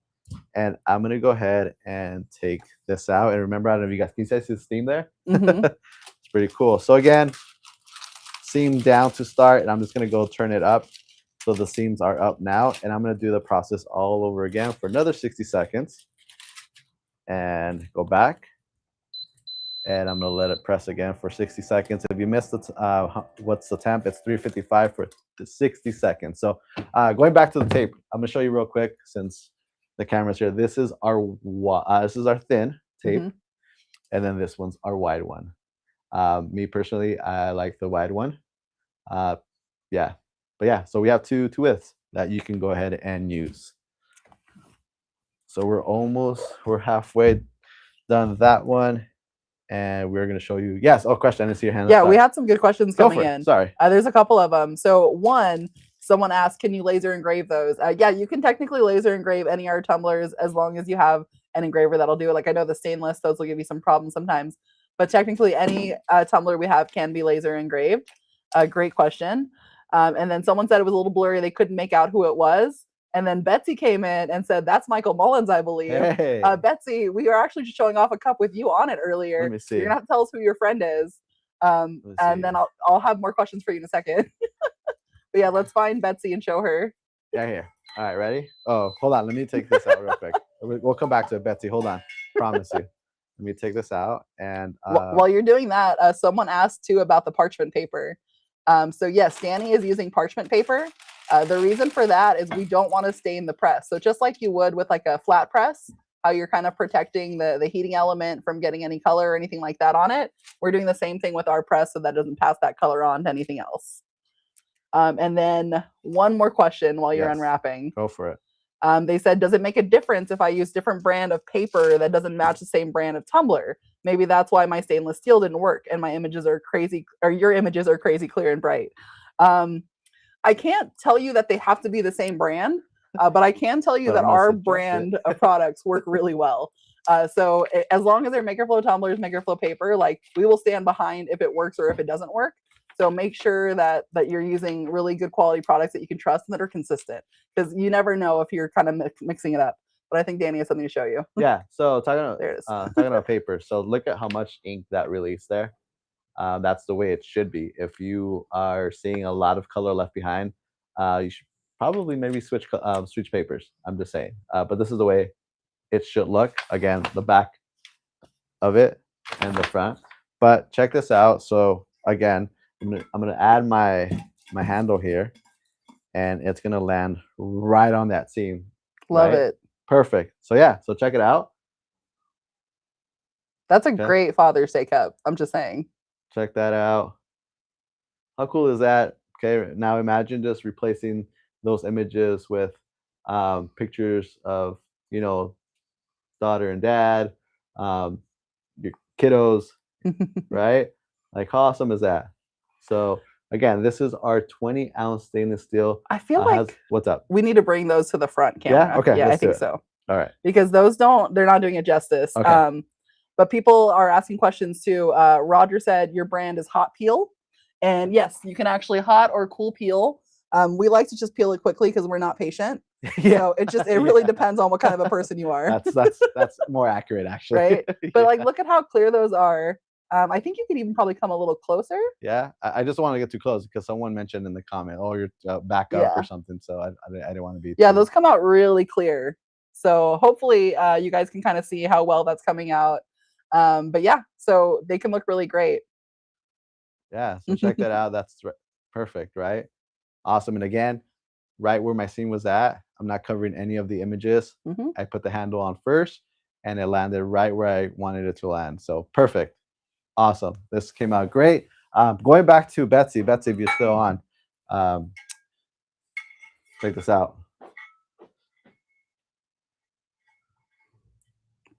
And I'm going to go ahead and take this out. And remember, I don't know if you guys see the steam there? It's pretty cool. So again, seam down to start. And I'm just going to go turn it up. So the seams are up now. And I'm going to do the process all over again for another 60 seconds. And go back. And I'm going to let it press again for 60 seconds. If you missed what's the temp, it's 355 for 60 seconds. So going back to the tape, I'm going to show you real quick since the cameras here. This is our thin tape, and then this one's our wide one. Me personally, I like the wide one. Yeah, but yeah, so we have two widths that you can go ahead and use. So we're halfway done that one, and we're gonna show you. Yes. Oh, question. I didn't see your hand. Yeah, we had some good questions coming in. Sorry. There's a couple of them. So one, someone asked, can you laser engrave those? Yeah, you can technically laser engrave any art tumblers as long as you have an engraver that'll do it. Like I know the stainless, those will give you some problems sometimes, but technically any tumbler we have can be laser engraved. Great question. And then someone said it was a little blurry. They couldn't make out who it was. And then Betsy came in and said, that's Michael Mullins, I believe. Hey. Betsy, we were actually just showing off a cup with you on it earlier. Let me see. You're going to have to tell us who your friend is. And then I'll have more questions for you in a second. But yeah, let's find Betsy and show her. Yeah, here. All right, ready? Oh, hold on. Let me take this out real quick. We'll come back to it, Betsy. Hold on. Promise you. Let me take this out. And while you're doing that, someone asked too about the parchment paper. So yes, Danny is using parchment paper. The reason for that is we don't want to stain the press. So just like you would with like a flat press, how you're kind of protecting the heating element from getting any color or anything like that on it, we're doing the same thing with our press so that doesn't pass that color on to anything else. And then one more question while you're unwrapping. Go for it. They said, does it make a difference if I use different brand of paper that doesn't match the same brand of tumbler? Maybe that's why my stainless steel didn't work and my images are crazy, or your images are crazy clear and bright. I can't tell you that they have to be the same brand, but I can tell you that our brand of products work really well. So as long as they're MakerFlo tumblers, MakerFlo paper, like we will stand behind if it works or if it doesn't work. So make sure that you're using really good quality products that you can trust and that are consistent, because you never know if you're kind of mixing it up. But I think Danny has something to show you. Yeah. So talking about paper. So look at how much ink that released there. That's the way it should be. If you are seeing a lot of color left behind, you should probably maybe switch papers. I'm just saying. But this is the way it should look. Again, the back of it and the front. But check this out. So again, I'm gonna add my handle here, and it's gonna land right on that seam. Love it. Perfect. So yeah. So check it out. That's a great Father's Day cup. I'm just saying. Check that out. How cool is that? Okay, now imagine just replacing those images with pictures of, you know, daughter and dad, your kiddos, right? Like how awesome is that? So again, this is our 20-ounce stainless steel. I feel like what's up? We need to bring those to the front camera. Yeah, okay. Yeah, I think so. All right. Because those they're not doing it justice. Okay. But people are asking questions too. Roger said your brand is hot peel. And yes, you can actually hot or cool peel. We like to just peel it quickly because we're not patient. Yeah. So it really depends on what kind of a person you are. That's more accurate actually. Right. But like look at how clear those are. I think you could even probably come a little closer. Yeah, I just want to get too close because someone mentioned in the comment, "Oh, you're back up or something." So I didn't want to be. Yeah, those come out really clear. So hopefully you guys can kind of see how well that's coming out. But yeah, so they can look really great. Yeah, so check that out. That's perfect, right? Awesome. And again, right where my seam was at, I'm not covering any of the images. I put the handle on first, and it landed right where I wanted it to land. So perfect. Awesome. This came out great. Going back to Betsy. Betsy, if you're still on, check this out.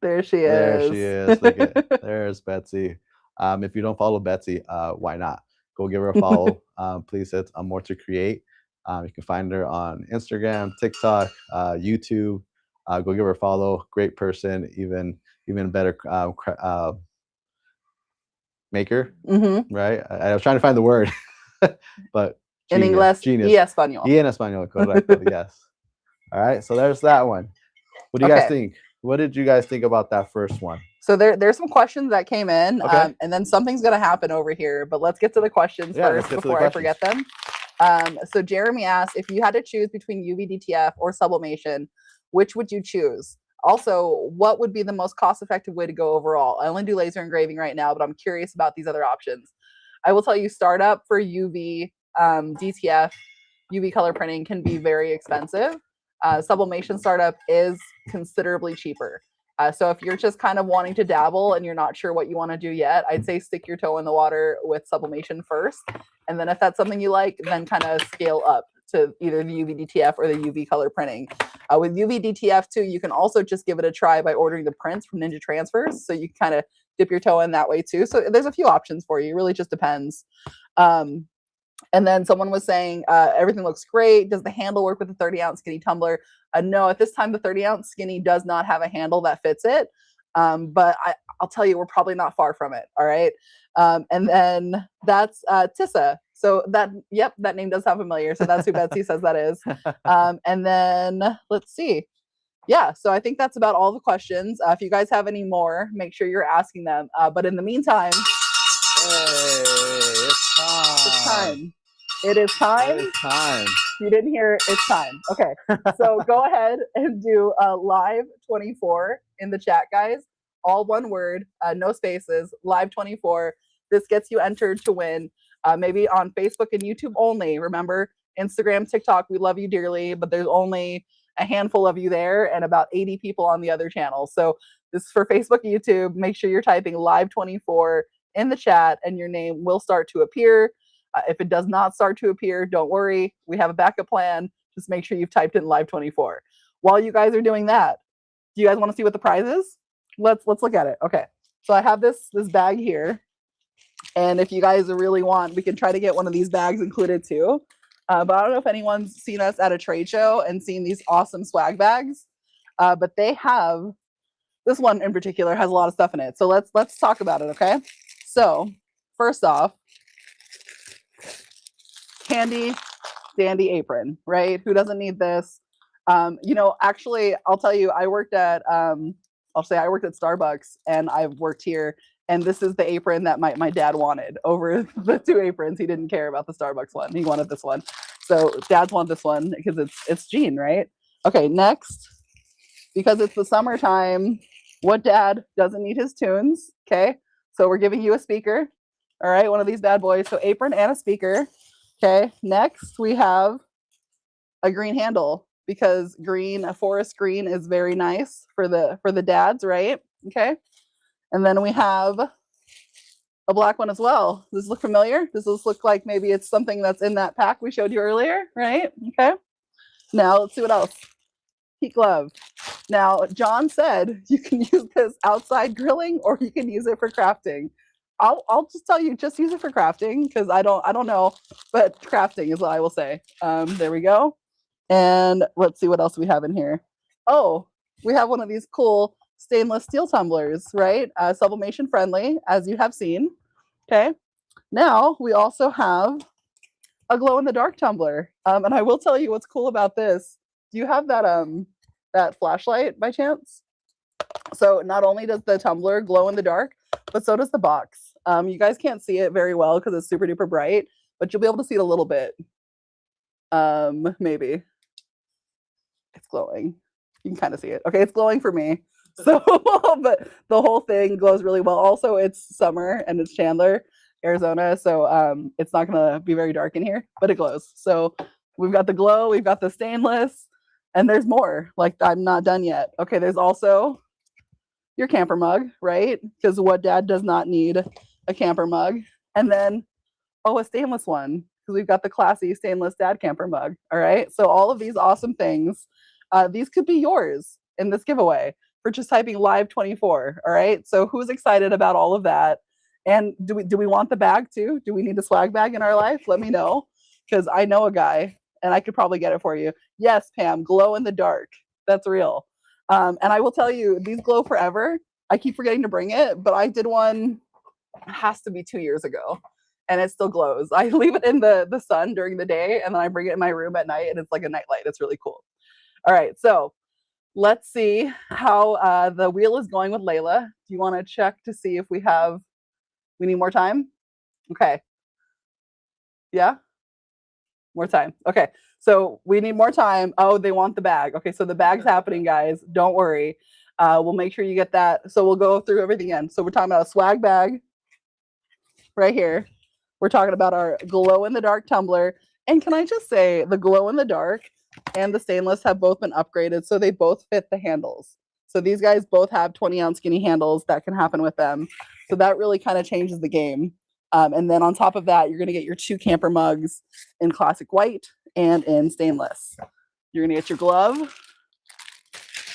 There she is. There she is. Look at, there's Betsy. If you don't follow Betsy, why not? Go give her a follow. Please, it's More to Create. You can find her on Instagram, TikTok, YouTube. Go give her a follow. Great person. Even better maker, right? I was trying to find the word, but in English, genius. Y español. Y en español, correcto. Yes. All right, so there's that one. What do you guys think? What did you guys think about that first one? So there's some questions that came in, and then something's gonna happen over here. But let's get to the questions first before I forget them. So Jeremy asked, if you had to choose between UV DTF or sublimation, which would you choose? Also, what would be the most cost-effective way to go overall? I only do laser engraving right now, but I'm curious about these other options. I will tell you, startup for UV DTF, UV color printing can be very expensive. Sublimation Startup is considerably cheaper. So if you're just kind of wanting to dabble and you're not sure what you want to do yet, I'd say stick your toe in the water with sublimation first. And then if that's something you like, then kind of scale up to either the UV DTF or the UV color printing. With UV DTF too, you can also just give it a try by ordering the prints from Ninja Transfers. So you can kind of dip your toe in that way too. So there's a few options for you. It really just depends. And then someone was saying, everything looks great. Does the handle work with the 30-ounce Skinny tumbler? No, at this time, the 30-ounce Skinny does not have a handle that fits it. But I'll tell you, we're probably not far from it. All right. And then that's Tissa. So that name does sound familiar. So that's who Betsy says that is. And then let's see. Yeah, so I think that's about all the questions. If you guys have any more, make sure you're asking them. But in the meantime, it's time. It is time. It is time. You didn't hear it. It's time. Okay. So go ahead and do live 24 in the chat, guys. All one word, no spaces, live 24. This gets you entered to win. Maybe on Facebook and YouTube only. Remember, Instagram, TikTok, we love you dearly, but there's only a handful of you there and about 80 people on the other channels. So this is for Facebook, YouTube. Make sure you're typing live 24 in the chat and your name will start to appear. If it does not start to appear, don't worry. We have a backup plan. Just make sure you've typed in live 24. While you guys are doing that, do you guys want to see what the prize is? Let's look at it. Okay. So I have this bag here. And if you guys really want, we can try to get one of these bags included too. But I don't know if anyone's seen us at a trade show and seen these awesome swag bags. But they have, this one in particular has a lot of stuff in it. So let's talk about it, okay? So first off, handy dandy apron, right? Who doesn't need this? Actually, I'll tell you, I worked at Starbucks and I've worked here. And this is the apron that my dad wanted over the two aprons. He didn't care about the Starbucks one. He wanted this one. So dads want this one because it's jean, right? Okay, next, because it's the summertime, what dad doesn't need his tunes? Okay, so we're giving you a speaker. All right, one of these bad boys. So apron and a speaker. Okay, next we have a green handle because a forest green is very nice for the dads, right? Okay. And then we have a black one as well. Does this look familiar? Does this look like maybe it's something that's in that pack we showed you earlier, right? Okay. Now let's see what else. Heat glove. Now, John said you can use this outside grilling or you can use it for crafting. I'll just tell you, just use it for crafting because I don't know, but crafting is what I will say. There we go. And let's see what else we have in here. Oh, we have one of these cool stainless steel tumblers, right? Sublimation friendly, as you have seen. Okay. Now we also have a glow in the dark tumbler. And I will tell you what's cool about this. Do you have that flashlight by chance? So not only does the tumbler glow in the dark, but so does the box. You guys can't see it very well because it's super duper bright, but you'll be able to see it a little bit. Maybe. It's glowing. You can kind of see it. Okay, it's glowing for me. So, but the whole thing glows really well. Also, it's summer and it's Chandler, Arizona. So it's not going to be very dark in here, but it glows. So we've got the glow, we've got the stainless, and there's more. Like, I'm not done yet. Okay, there's also your camper mug, right? Because what dad does not need a camper mug? And then, a stainless one, because we've got the classy stainless dad camper mug. All right. So all of these awesome things, these could be yours in this giveaway for just typing live 24. All right. So who's excited about all of that? And do we want the bag too? Do we need a swag bag in our life? Let me know, because I know a guy and I could probably get it for you. Yes, Pam, glow in the dark. That's real. And I will tell you, these glow forever. I keep forgetting to bring it, but I did one, it has to be 2 years ago, and it still glows. I leave it in the sun during the day, and then I bring it in my room at night, and it's like a night light. It's really cool. All right, so let's see how the wheel is going with Layla. Do you want to check to see if we need more time? Okay. Yeah? More time. Okay. So we need more time. Oh, they want the bag. Okay, so the bag's happening, guys. Don't worry. We'll make sure you get that. So we'll go through everything again. So we're talking about a swag bag right here. We're talking about our glow-in-the-dark tumbler. And can I just say, the glow-in-the-dark and the stainless have both been upgraded, so they both fit the handles. So these guys both have 20-ounce skinny handles that can happen with them. So that really kind of changes the game. And then on top of that, you're going to get your 2 camper mugs in classic white and in stainless. You're going to get your glove.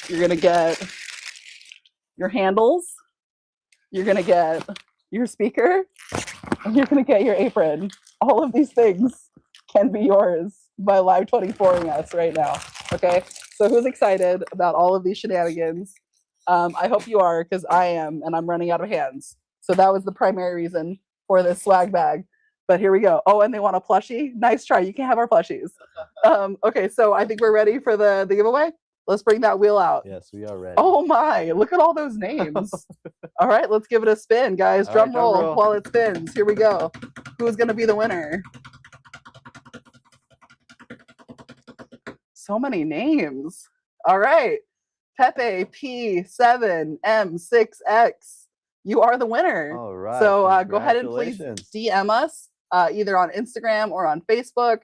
You're going to get your handles. You're going to get your speaker. And you're going to get your apron. All of these things can be yours by live 24ing us right now. Okay, so who's excited about all of these shenanigans? I hope you are, because I am, and I'm running out of hands. So that was the primary reason for this swag bag. But here we go. Oh, and they want a plushie? Nice try. You can't have our plushies. Okay, so I think we're ready for the giveaway. Let's bring that wheel out. Yes, we are ready. Oh my, look at all those names. All right, let's give it a spin, guys. Drum roll while it spins. Here we go. Who's going to be the winner? So many names. All right. Pepe P7M6X. You are the winner. All right. So go ahead and please DM us either on Instagram or on Facebook.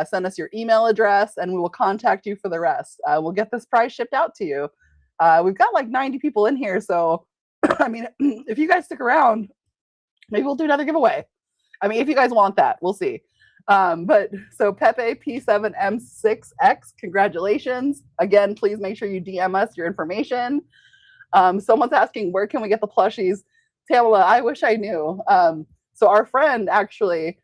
Send us your email address and we will contact you for the rest. We'll get this prize shipped out to you. We've got like 90 people in here. So, I mean, if you guys stick around, maybe we'll do another giveaway. I mean, if you guys want that, we'll see. But so Pepe P7M6X, congratulations. Again, please make sure you DM us your information. Someone's asking, where can we get the plushies? Tamala, I wish I knew. So our friend actually,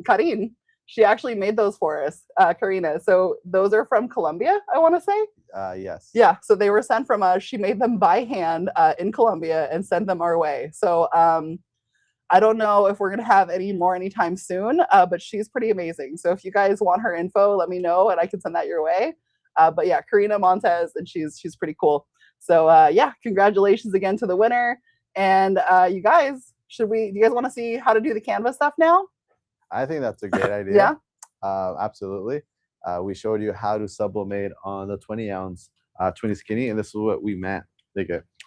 Karin, she actually made those for us, Karina. So those are from Colombia, I want to say. Yes. Yeah, so they were sent from us. She made them by hand in Colombia and sent them our way. So I don't know if we're going to have any more anytime soon, but she's pretty amazing. So if you guys want her info, let me know and I can send that your way. But yeah, Karina Montez, and she's pretty cool. So yeah, congratulations again to the winner. And you guys, do you guys want to see how to do the Canva stuff now? I think that's a great idea. Yeah. Absolutely. We showed you how to sublimate on the 20-ounce 20 skinny, and this is what we meant.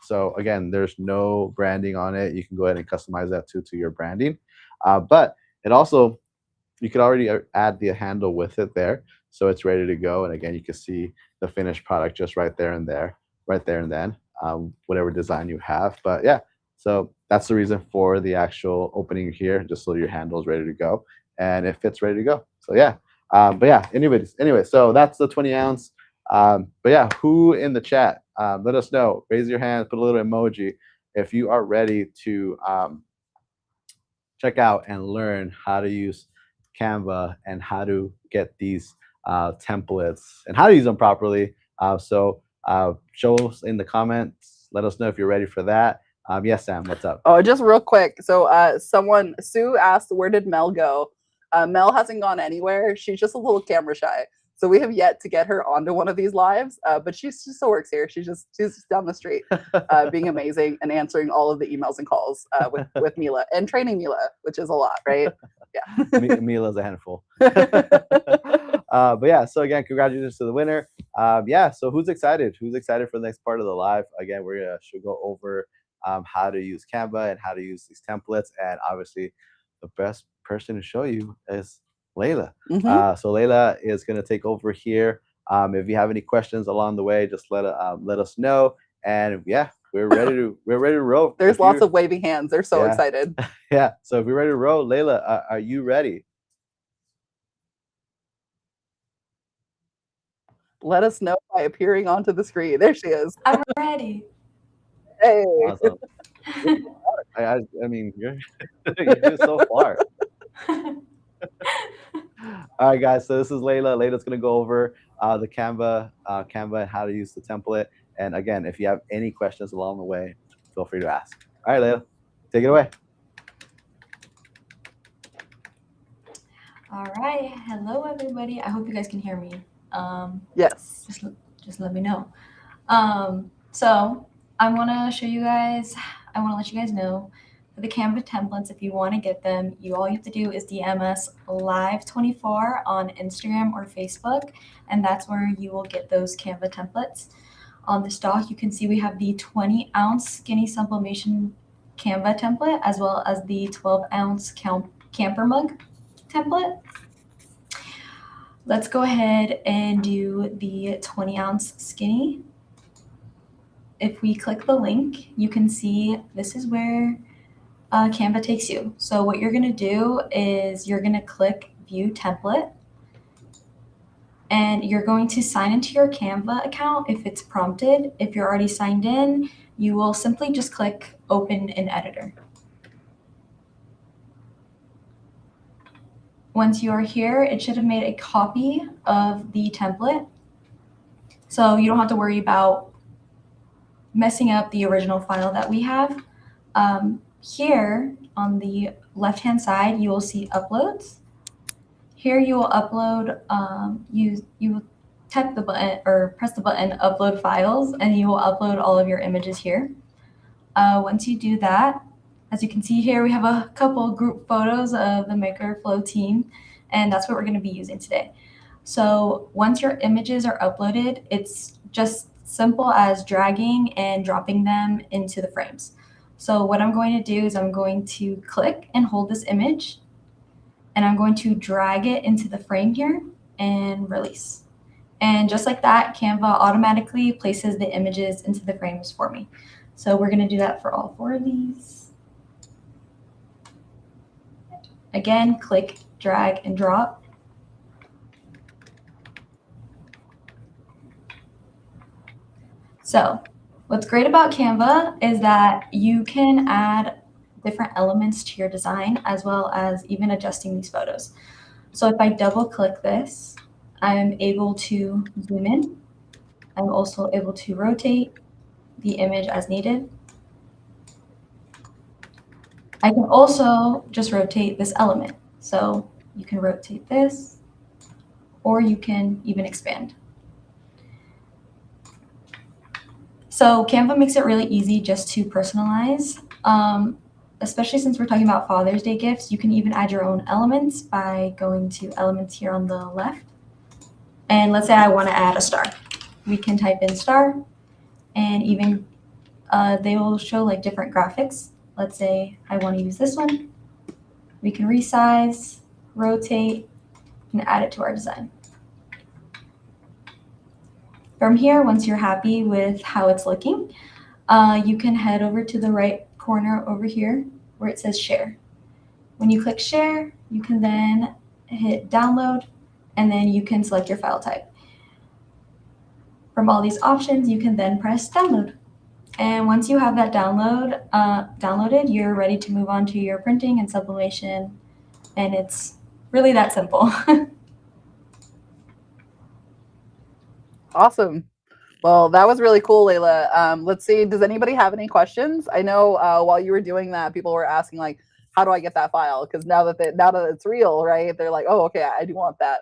So again, there's no branding on it. You can go ahead and customize that to your branding. But it also, you could already add the handle with it there. So it's ready to go. And again, you can see the finished product just right there and then, whatever design you have. But yeah, so that's the reason for the actual opening here, just so your handle is ready to go and it fits ready to go. So yeah, but yeah, anyway, so that's the 20-ounce. But yeah, who in the chat, let us know, raise your hand, put a little emoji if you are ready to check out and learn how to use Canva and how to get these templates and how to use them properly. So show us in the comments, let us know if you're ready for that. Yes, Sam, what's up? Oh, just real quick. So Sue asked, where did Mel go? Mel hasn't gone anywhere. She's just a little camera shy. So we have yet to get her onto one of these lives, but she still works here. She's just down the street, being amazing and answering all of the emails and calls with Mila and training Mila, which is a lot, right? Yeah. Mila's a handful. But yeah, so again, congratulations to the winner. Yeah, so who's excited? Who's excited for the next part of the live? Again, should go over how to use Canva and how to use these templates, and obviously the best person to show you is Layla. So Layla is going to take over here. If you have any questions along the way, just let us know. And yeah, we're ready to roll. There's lots of waving hands. They're so excited. Yeah. So if you're ready to roll, Layla, are you ready? Let us know by appearing onto the screen. There she is. I'm ready. Hey. Awesome. I mean, you're so far. All right, guys. So this is Layla. Layla's gonna go over the Canva and how to use the template. And again, if you have any questions along the way, feel free to ask. All right, Layla, take it away. All right. Hello, everybody. I hope you guys can hear me. Yes. Just let me know. So I want to show you guys. I want to let you guys know. For the Canva templates, if you want to get them, all you have to do is DM us live24 on Instagram or Facebook, and that's where you will get those Canva templates. On the stock, you can see we have the 20-ounce Skinny Sublimation Canva template, as well as the 12-ounce camper mug template. let's go ahead and do the 20-ounce skinny. If we click the link, you can see this is where Canva takes you. So what you're going to do is you're going to click View Template, and you're going to sign into your Canva account if it's prompted. If you're already signed in, you will simply just click Open in Editor. Once you are here, it should have made a copy of the template. So you don't have to worry about messing up the original file that we have. Here on the left-hand side, you will see uploads. Here you will upload, you will tap the button or press the button upload files, and you will upload all of your images here. Once you do that, as you can see here, we have a couple group photos of the MakerFlo team, and that's what we're going to be using today. So once your images are uploaded, it's just simple as dragging and dropping them into the frames. So what I'm going to do is I'm going to click and hold this image, and I'm going to drag it into the frame here and release. And just like that, Canva automatically places the images into the frames for me. So we're going to do that for all 4 of these. Again, click, drag, and drop. So what's great about Canva is that you can add different elements to your design, as well as even adjusting these photos. So if I double click this, I'm able to zoom in. I'm also able to rotate the image as needed. I can also just rotate this element. So you can rotate this, or you can even expand. So Canva makes it really easy just to personalize. Especially since we're talking about Father's Day gifts, you can even add your own elements by going to elements here on the left. And let's say I want to add a star. We can type in star, and even they will show like different graphics. Let's say I want to use this one. We can resize, rotate, and add it to our design. From here, once you're happy with how it's looking, you can head over to the right corner over here where it says share. When you click share, you can then hit download, and then you can select your file type. From all these options, you can then press download. And once you have that downloaded, you're ready to move on to your printing and sublimation, and it's really that simple. Awesome. Well, that was really cool, Layla. Let's see, does anybody have any questions? I know while you were doing that, people were asking like, how do I get that file? Because now that it's real, right? They're like, oh, okay, I do want that.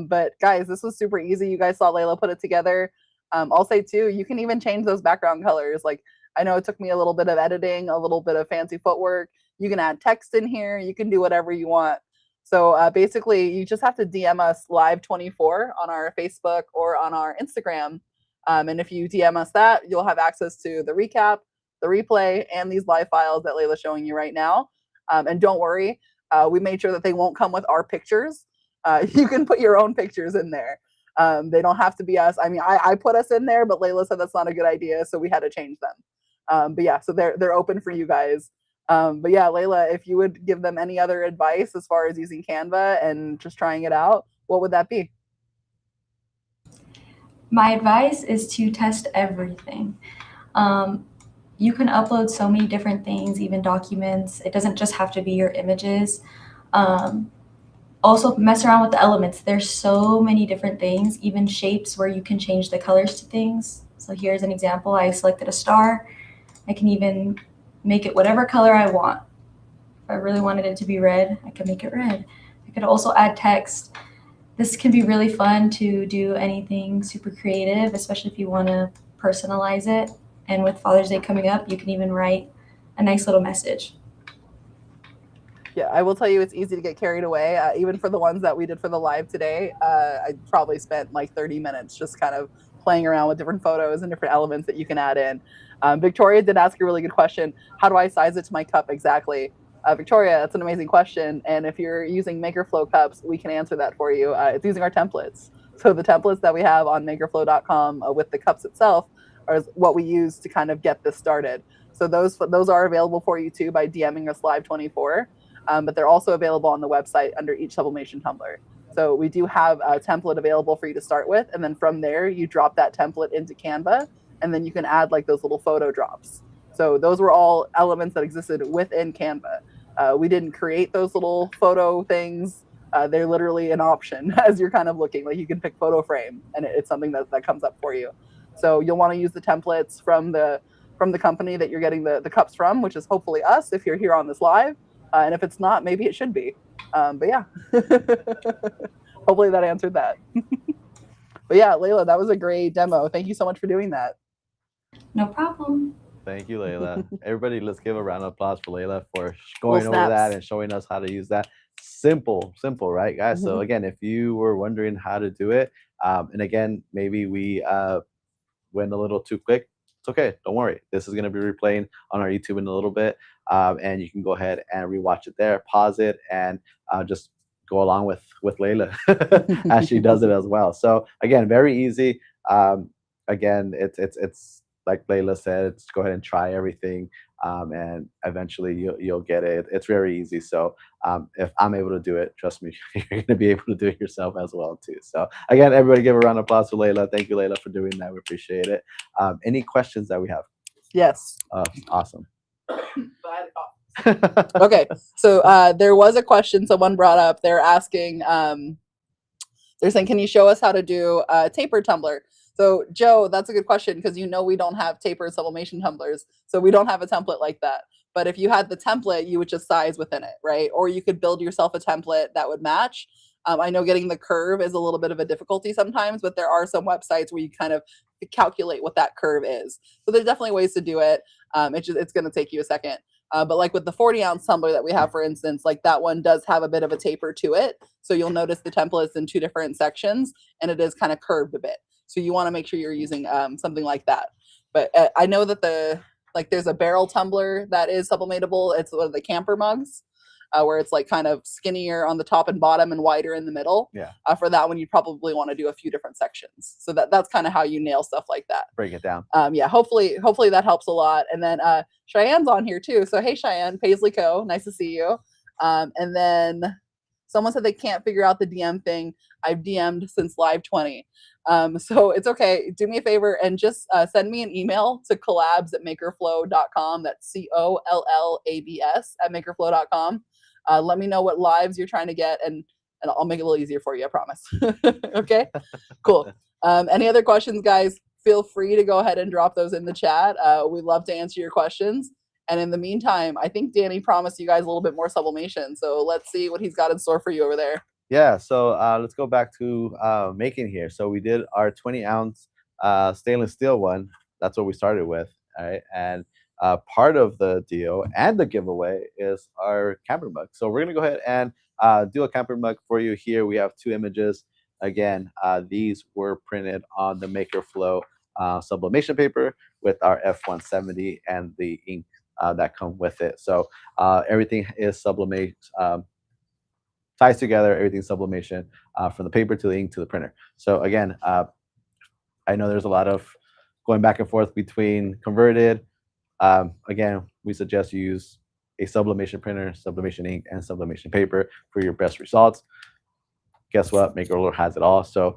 But guys, this was super easy. You guys saw Layla put it together. I'll say too, you can even change those background colors. Like, I know it took me a little bit of editing, a little bit of fancy footwork. You can add text in here. You can do whatever you want. So basically, you just have to DM us live24 on our Facebook or on our Instagram. And if you DM us that, you'll have access to the recap, the replay, and these live files that Layla's showing you right now. And don't worry, we made sure that they won't come with our pictures. You can put your own pictures in there. They don't have to be us. I mean, I put us in there, but Layla said that's not a good idea, so we had to change them. But yeah, so they're open for you guys. But yeah, Layla, if you would give them any other advice as far as using Canva and just trying it out, what would that be? My advice is to test everything. You can upload so many different things, even documents. It doesn't just have to be your images. Also mess around with the elements. There's so many different things, even shapes where you can change the colors to things. So here's an example. I selected a star. I can even make it whatever color I want. If I really wanted it to be red, I can make it red. I could also add text. This can be really fun to do anything super creative, especially if you want to personalize it. And with Father's Day coming up, you can even write a nice little message. Yeah, I will tell you, it's easy to get carried away. Even for the ones that we did for the live today, I probably spent like 30 minutes just kind of playing around with different photos and different elements that you can add in. Victoria did ask a really good question. How do I size it to my cup exactly? Victoria, that's an amazing question. And if you're using MakerFlo cups, we can answer that for you. It's using our templates. So the templates that we have on MakerFlo.com with the cups itself are what we use to kind of get this started. So those are available for you too by DMing us live24. But they're also available on the website under each sublimation tumbler. So we do have a template available for you to start with. And then from there, you drop that template into Canva, and then you can add like those little photo drops. So those were all elements that existed within Canva. We didn't create those little photo things. They're literally an option as you're kind of looking. Like you can pick photo frame, and it's something that comes up for you. So you'll want to use the templates from the company that you're getting the cups from, which is hopefully us if you're here on this live. And if it's not, maybe it should be. But yeah, hopefully that answered that. But yeah, Layla, that was a great demo. Thank you so much for doing that. No problem. Thank you, Layla. Everybody, let's give a round of applause for Layla for going over that and showing us how to use that. Simple, right, guys? So again, if you were wondering how to do it, and again, maybe we went a little too quick, it's okay. Don't worry. This is going to be replaying on our YouTube in a little bit, and you can go ahead and rewatch it there, pause it, and just go along with Layla as she does it as well. So again, very easy. Again, it's like Layla said, go ahead and try everything, and eventually you'll get it. It's very easy. So if I'm able to do it, trust me, you're going to be able to do it yourself as well too. So again, everybody give a round of applause for Layla. Thank you, Layla, for doing that. We appreciate it. Any questions that we have? Yes. Awesome. Okay, so there was a question someone brought up. They're asking, they're saying, can you show us how to do a taper tumbler? So Joe, that's a good question because we don't have taper sublimation tumblers. So we don't have a template like that. But if you had the template, you would just size within it, right? Or you could build yourself a template that would match. I know getting the curve is a little bit of a difficulty sometimes, but there are some websites where you kind of calculate what that curve is. So there's definitely ways to do it. It's going to take you a second. But like with the 40-ounce tumbler that we have, for instance, like that one does have a bit of a taper to it. So you'll notice the template is in two different sections, and it is kind of curved a bit. So you want to make sure you're using something like that. But I know that there's a barrel tumbler that is sublimatable. It's one of the camper mugs, where it's like kind of skinnier on the top and bottom and wider in the middle. Yeah. For that one, you probably want to do a few different sections. So that's kind of how you nail stuff like that. Break it down. Yeah. Hopefully that helps a lot. And then Cheyenne's on here too. So hey, Cheyenne, Paisley Co. Nice to see you. And then someone said they can't figure out the DM thing. I've DM'd since live 20. So it's okay. Do me a favor and just send me an email to collabs@makerflo.com. That's COLLABS @makerflo.com. Let me know what lives you're trying to get, and I'll make it a little easier for you, I promise. Okay, cool. Any other questions, guys? Feel free to go ahead and drop those in the chat. We'd love to answer your questions. And in the meantime, I think Danny promised you guys a little bit more sublimation. So let's see what he's got in store for you over there. Yeah, so let's go back to making here. So we did our 20-ounce stainless steel one. That's what we started with, all right? And part of the deal and the giveaway is our camper mug. So we're going to go ahead and do a camper mug for you here. We have two images. Again, these were printed on the MakerFlo sublimation paper with our F170 and the ink that come with it. So everything is sublimate, ties together, everything's sublimation from the paper to the ink to the printer. So again, I know there's a lot of going back and forth between converted. Again, we suggest you use a sublimation printer, sublimation ink, and sublimation paper for your best results. Guess what? MakerFlo has it all. So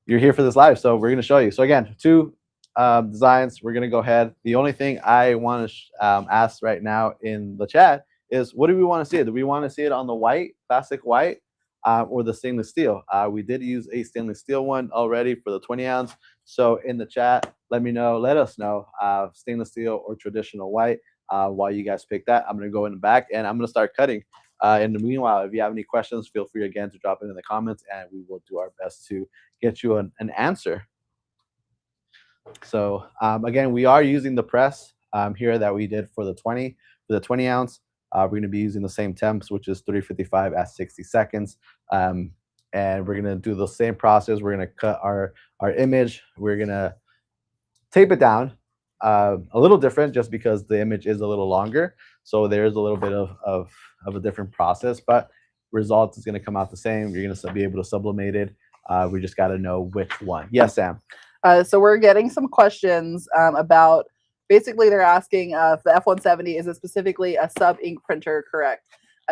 you're here for this live, so we're going to show you. So again, two designs. We're going to go ahead. The only thing I want to ask right now in the chat is, what do we want to see it? Do we want to see it on the white, classic white, or the stainless steel? We did use a stainless steel one already for the 20-ounce. So in the chat, let us know, stainless steel or traditional white. While you guys pick that, I'm going to go in the back and I'm going to start cutting. In the meanwhile, if you have any questions, feel free again to drop it in the comments, and we will do our best to get you an answer. So again, we are using the press here that we did for the 20-ounce. We're going to be using the same temps, which is 355 at 60 seconds. And we're going to do the same process. We're going to cut our image. We're going to tape it down. a little different just because the image is a little longer. So there's a little bit of a different process, but results is going to come out the same. You're going to be able to sublimate it. We just got to know which one. Yes, Sam. So we're getting some questions about, basically they're asking if the F170, is it specifically a sub ink printer, correct?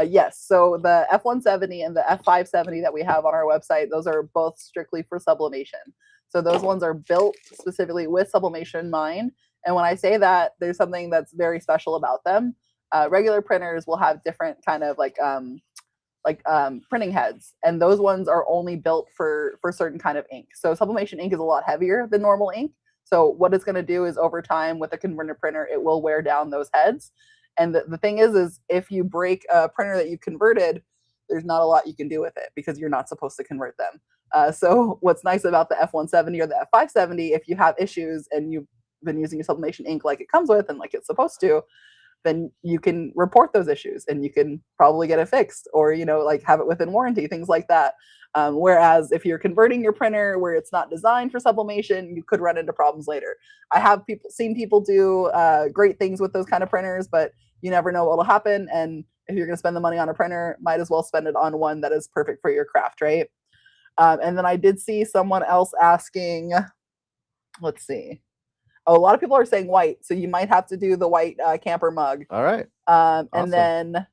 Yes. So the F170 and the F570 that we have on our website, those are both strictly for sublimation. So those ones are built specifically with sublimation in mind. And when I say that, there's something that's very special about them. Regular printers will have different kind of printing heads, and those ones are only built for certain kind of ink. So sublimation ink is a lot heavier than normal ink. So what it's going to do is over time with a converter printer, it will wear down those heads. And the thing is if you break a printer that you converted, there's not a lot you can do with it because you're not supposed to convert them. So what's nice about the F170 or the F570, if you have issues and you've been using your sublimation ink like it comes with and like it's supposed to, then you can report those issues and you can probably get it fixed, or like have it within warranty, things like that. Whereas if you're converting your printer where it's not designed for sublimation, you could run into problems later. I have seen people do great things with those kind of printers, but you never know what will happen. And if you're going to spend the money on a printer, might as well spend it on one that is perfect for your craft, right? And then I did see someone else asking, let's see. Oh, a lot of people are saying white, so you might have to do the white camper mug. All right. Awesome. And then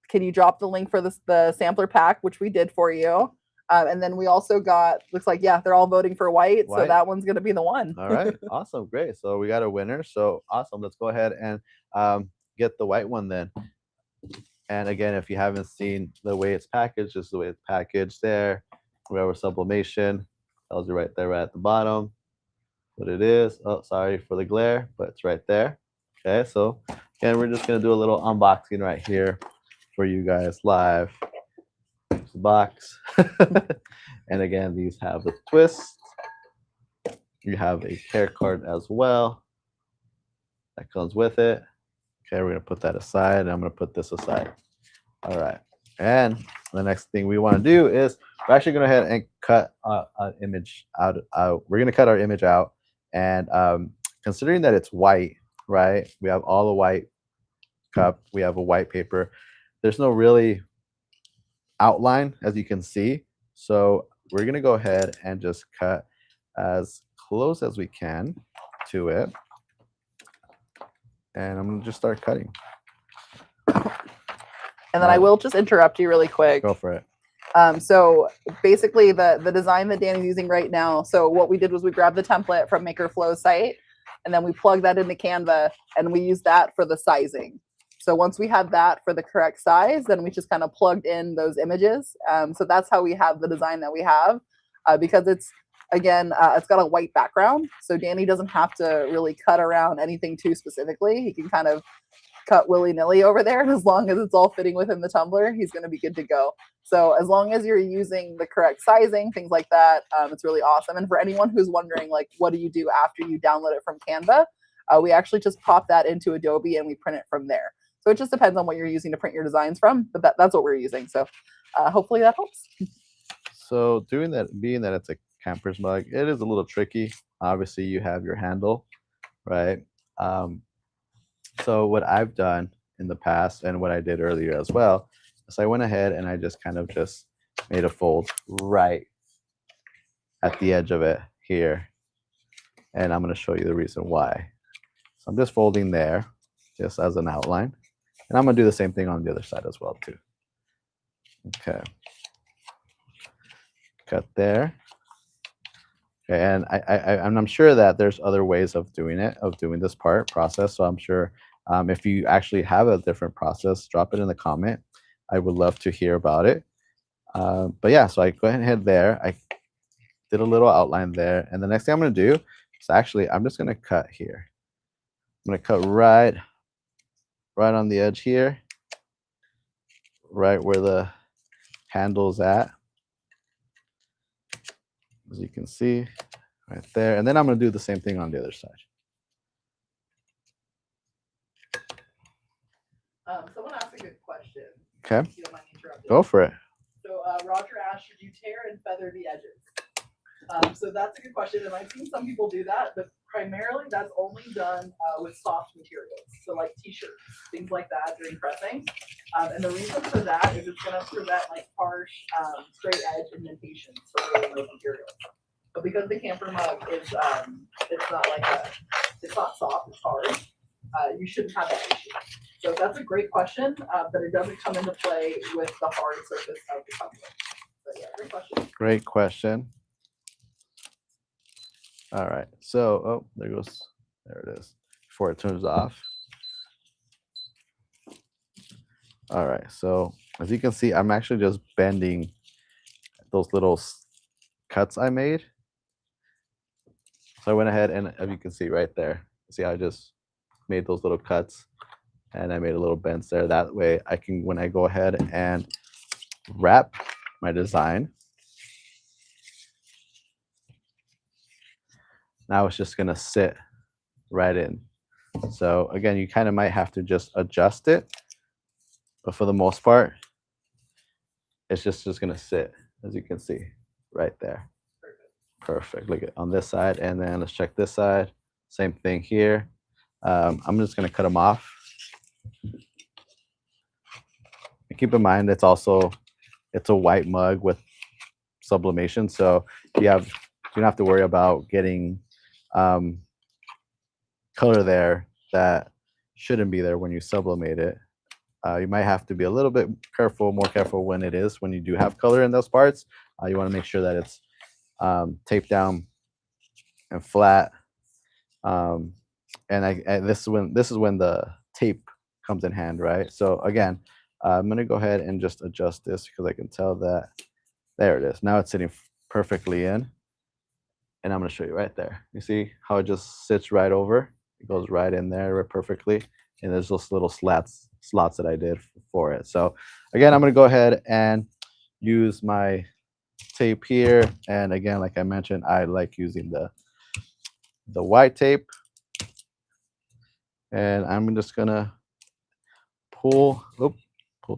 can you drop the link for the sampler pack, which we did for you? And then we also got, looks like, yeah, they're all voting for white. So that one's going to be the one. All right. Awesome. Great. So we got a winner. So awesome. Let's go ahead and get the white one then. And again, if you haven't seen the way it's packaged, just the way it's packaged there. We have our sublimation. Tells you right there, right at the bottom, what it is. Oh, sorry for the glare, but it's right there. Okay, so again, we're just gonna do a little unboxing right here for you guys live. Here's the box. And again, these have a twist. You have a care card as well that comes with it. Okay, we're gonna put that aside, and I'm gonna put this aside. All right, and the next thing we want to do is we're actually gonna go ahead and cut an image out. We're gonna cut our image out, and considering that it's white, right? We have all the white cup. We have a white paper. There's no really outline, as you can see. So we're gonna go ahead and just cut as close as we can to it. And I'm gonna just start cutting. And then I will just interrupt you really quick. Go for it. So basically the design that Danny's using right now, so what we did was we grabbed the template from MakerFlo's site, and then we plugged that into Canva, and we used that for the sizing. So once we had that for the correct size, then we just kind of plugged in those images. So that's how we have the design that we have, because it's, again, it's got a white background. So Danny doesn't have to really cut around anything too specifically. He can kind of cut willy-nilly over there, and as long as it's all fitting within the tumbler, he's going to be good to go. So as long as you're using the correct sizing, things like that, it's really awesome. And for anyone who's wondering, like, what do you do after you download it from Canva, we actually just pop that into Adobe and we print it from there. So it just depends on what you're using to print your designs from, but that's what we're using. So hopefully that helps. So doing that, being that it's a camper's mug, it is a little tricky. Obviously you have your handle, right? So what I've done in the past, and what I did earlier as well, is I went ahead and I just kind of just made a fold right at the edge of it here. And I'm going to show you the reason why. So I'm just folding there just as an outline. And I'm going to do the same thing on the other side as well too. Okay. Cut there. Okay, and I'm sure that there's other ways of doing it, of doing this process. So I'm sure if you actually have a different process, drop it in the comment. I would love to hear about it. But yeah, so I go ahead there. I did a little outline there. And the next thing I'm going to do is actually, I'm just going to cut here. I'm going to cut right on the edge here, right where the handle's at. As you can see, right there. And then I'm going to do the same thing on the other side. Someone asked a good question. Okay. Go for it. So Roger asked, should you tear and feather the edges? So that's a good question, and I've seen some people do that, but primarily that's only done with soft materials, so like t-shirts, things like that during pressing. And the reason for that is it's going to prevent like harsh straight edge indentations for really those materials. But because the camper mug is it's not like it's not soft, it's hard, you shouldn't have that issue. So that's a great question, but it doesn't come into play with the hard surface of the tumbler. But yeah, great question. Great question. All right, so, oh, there it is, before it turns off. All right, so as you can see, I'm actually just bending those little cuts I made. So I went ahead and, as you can see right there, see how I just made those little cuts and I made a little bends there. That way I can, when I go ahead and wrap my design, now it's just gonna sit right in. So again, you kind of might have to just adjust it, but for the most part, it's just gonna sit, as you can see, right there. Perfect. Look at on this side, and then let's check this side. Same thing here. I'm just gonna cut them off. And keep in mind, it's a white mug with sublimation, so you don't have to worry about getting color there that shouldn't be there when you sublimate it. You might have to be a little bit more careful when you do have color in those parts. You want to make sure that it's taped down and flat. And this is when the tape comes in hand, right? So again, I'm gonna go ahead and just adjust this because I can tell that there it is. Now it's sitting perfectly in, and I'm gonna show you right there. You see how it just sits right over? It goes right in there perfectly, and there's those little slots that I did for it. So again, I'm gonna go ahead and use my tape here, and again, like I mentioned, I like using the white tape, and I'm just gonna pull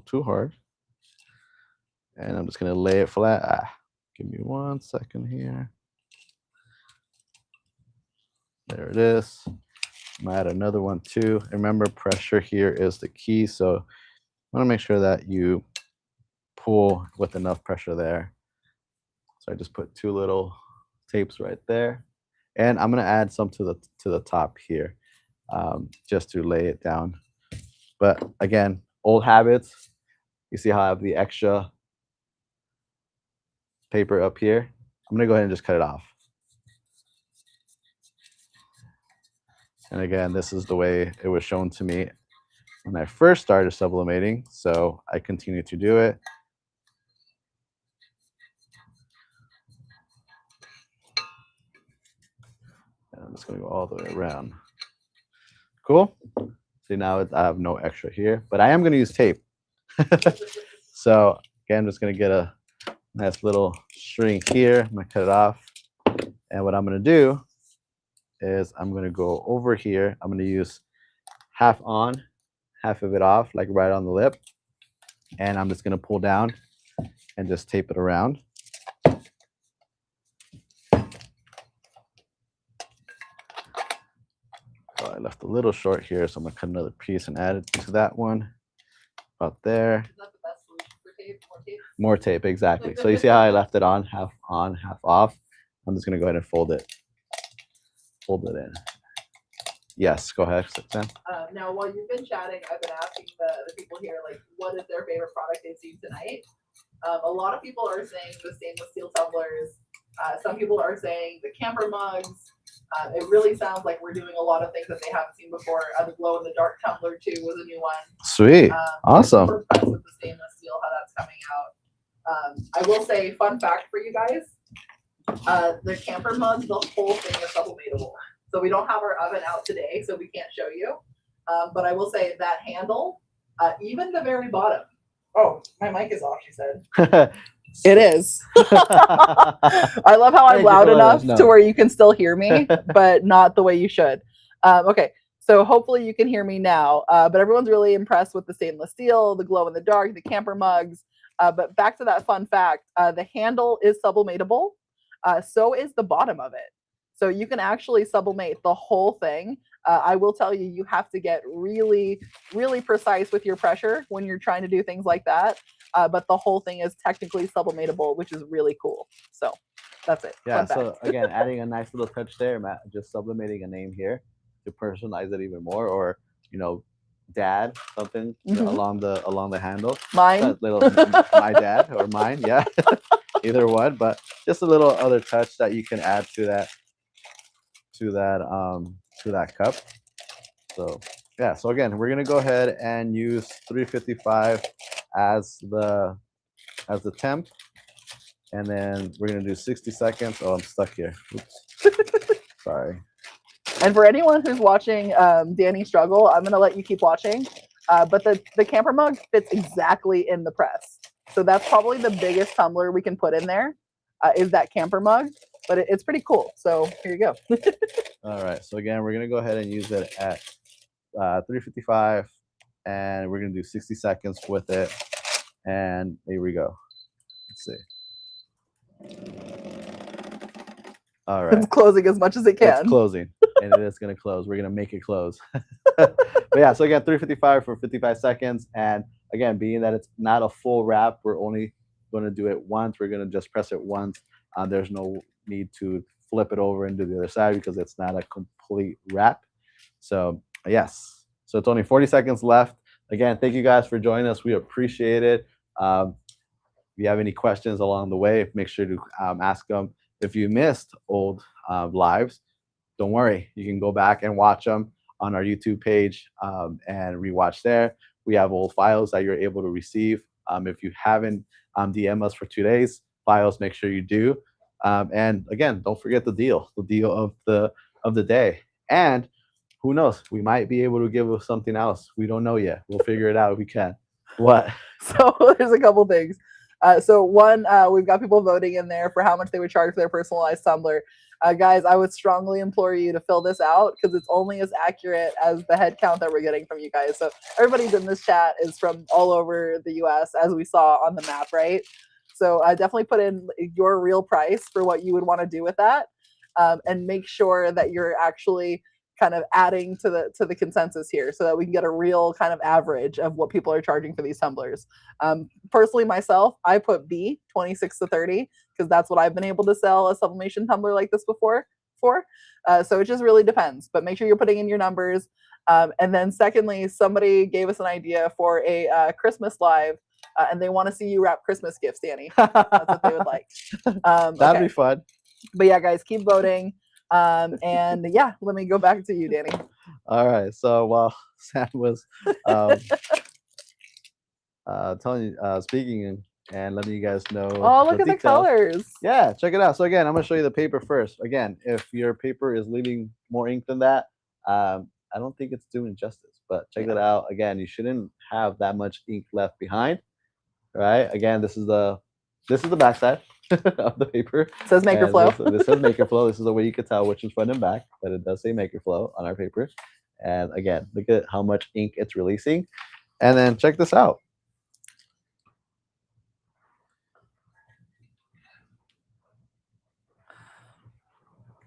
too hard, and I'm just gonna lay it flat. Give me 1 second here. There it is. I'm gonna add another one too. Remember, pressure here is the key, so I want to make sure that you pull with enough pressure there. So I just put 2 little tapes right there, and I'm gonna add some to the top here, just to lay it down. But again, old habits. You see how I have the extra paper up here? I'm gonna go ahead and just cut it off. And again, this is the way it was shown to me when I first started sublimating, so I continue to do it. And I'm just gonna go all the way around. Cool. See, now I have no extra here, but I am gonna use tape. So again, I'm just gonna get a nice little string here. I'm gonna cut it off. And what I'm gonna do is I'm gonna go over here. I'm gonna use half on, half of it off, like right on the lip. And I'm just gonna pull down and just tape it around. Oh, I left a little short here, so I'm gonna cut another piece and add it to that one. About there. Is that the best solution for tape? More tape? More tape, exactly. So you see how I left it on, half off? I'm just gonna go ahead and fold it in. Yes, go ahead, Sam. Now, while you've been chatting, I've been asking the people here, like, what is their favorite product they've seen tonight? A lot of people are saying the stainless steel tumblers. Some people are saying the camper mugs. It really sounds like we're doing a lot of things that they haven't seen before. The glow in the dark tumbler too was a new one. Sweet, awesome. We're impressed with the stainless steel, how that's coming out. I will say, fun fact for you guys: the camper mugs, the whole thing is sublimatable. So we don't have our oven out today, so we can't show you. But I will say that handle, even the very bottom. Oh, my mic is off, she said. It is. I love how I'm loud enough to where you can still hear me, but not the way you should. Okay, so hopefully you can hear me now. But everyone's really impressed with the stainless steel, the glow in the dark, the camper mugs. But back to that fun fact, the handle is sublimatable. So is the bottom of it. So you can actually sublimate the whole thing. I will tell you, you have to get really, really precise with your pressure when you're trying to do things like that. But the whole thing is technically sublimatable, which is really cool. So that's it. Yeah. So again, adding a nice little touch there, Matt, just sublimating a name here to personalize it even more, or dad, something along the handle. Mine, little my dad or mine, yeah. Either one, but just a little other touch that you can add to that cup. So yeah, so again, we're gonna go ahead and use 355 as the temp, and then we're gonna do 60 seconds. Oh, I'm stuck here. Oops. Sorry. And for anyone who's watching Danny struggle, I'm gonna let you keep watching. But the camper mug fits exactly in the press. So that's probably the biggest tumbler we can put in there, is that camper mug. But it's pretty cool. So here you go. All right. So again, we're going to go ahead and use it at 355. And we're going to do 60 seconds with it. And here we go. Let's see. All right. It's closing as much as it can. It's closing. And it is going to close. We're going to make it close. But yeah, so again, 355 for 55 seconds. And again, being that it's not a full wrap, we're only going to do it once. We're going to just press it once. There's no need to flip it over and do the other side because it's not a complete wrap. So yes, so it's only 40 seconds left. Again, thank you guys for joining us. We appreciate it. If you have any questions along the way, make sure to ask them. If you missed old lives, don't worry. You can go back and watch them on our YouTube page and rewatch there. We have old files that you're able to receive. If you haven't DM us for 2 days, files, make sure you do. And again, don't forget the deal of the day. And who knows, we might be able to give us something else. We don't know yet. We'll figure it out if we can. What? So there's a couple things. So one, we've got people voting in there for how much they would charge for their personalized tumbler. Guys, I would strongly implore you to fill this out because it's only as accurate as the head count that we're getting from you guys. So everybody's in this chat is from all over the US, as we saw on the map, right? So definitely put in your real price for what you would want to do with that, and make sure that you're actually kind of adding to the consensus here so that we can get a real kind of average of what people are charging for these tumblers. Personally, myself, I put B, 26 to 30, because that's what I've been able to sell a sublimation tumbler like this before for. So it just really depends, but make sure you're putting in your numbers. And then secondly, somebody gave us an idea for a Christmas live, and they want to see you wrap Christmas gifts, Danny. That's what they would like. That'd be fun. But yeah, guys, keep voting. And yeah, let me go back to you, Danny. All right. So while Sam was telling you, speaking and letting you guys know. Oh, look at the colors. Yeah, check it out. So again, I'm gonna show you the paper first. Again, if your paper is leaving more ink than that, I don't think it's doing justice. But check it out. Again, you shouldn't have that much ink left behind. Right? Again, this is the backside of the paper. It says MakerFlo. This says MakerFlo. This is the way you can tell which is front and back, but it does say MakerFlo on our paper. And again, look at how much ink it's releasing. And then check this out.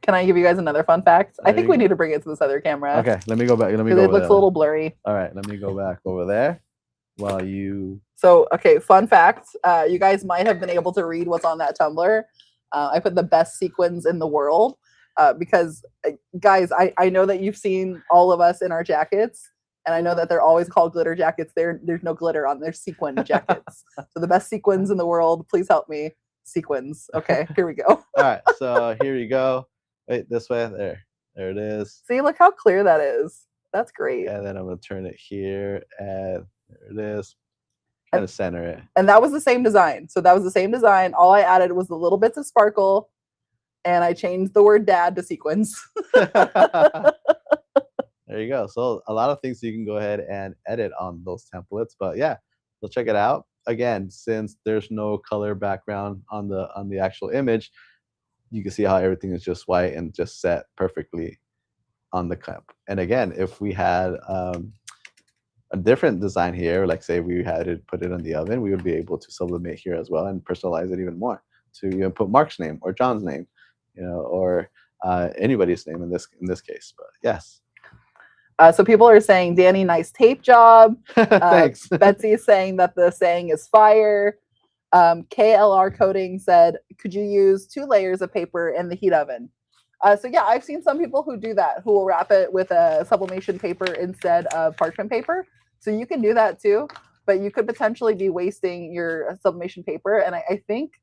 Can I give you guys another fun fact? I think we need to bring it to this other camera. Okay, let me go back. Let me go. It looks a little blurry. All right, let me go back over there while you. So, okay, fun fact. You guys might have been able to read what's on that tumbler. I put the best sequins in the world because, guys, I know that you've seen all of us in our jackets, and I know that they're always called glitter jackets. There's no glitter on. They're sequin jackets. So the best sequins in the world. Please help me. Sequins. Okay, here we go. All right, so here you go. Wait, this way. There it is. See, look how clear that is. That's great. And then I'm gonna turn it here, and there it is. Kind of center it. And that was the same design. So that was the same design. All I added was the little bits of sparkle, and I changed the word dad to sequins. There you go. So a lot of things you can go ahead and edit on those templates. But yeah, so check it out. Again, since there's no color background on the actual image, you can see how everything is just white and just set perfectly on the cup. And again, if we had a different design here, like say we had to put it in the oven, we would be able to sublimate here as well and personalize it even more to even put Mark's name or John's name, or anybody's name in this case. But yes. So people are saying, Danny, nice tape job. Thanks. Betsy is saying that the saying is fire. KLR Coding said, could you use 2 layers of paper in the heat oven? So yeah, I've seen some people who do that, who will wrap it with a sublimation paper instead of parchment paper. So you can do that too, but you could potentially be wasting your sublimation paper. And I think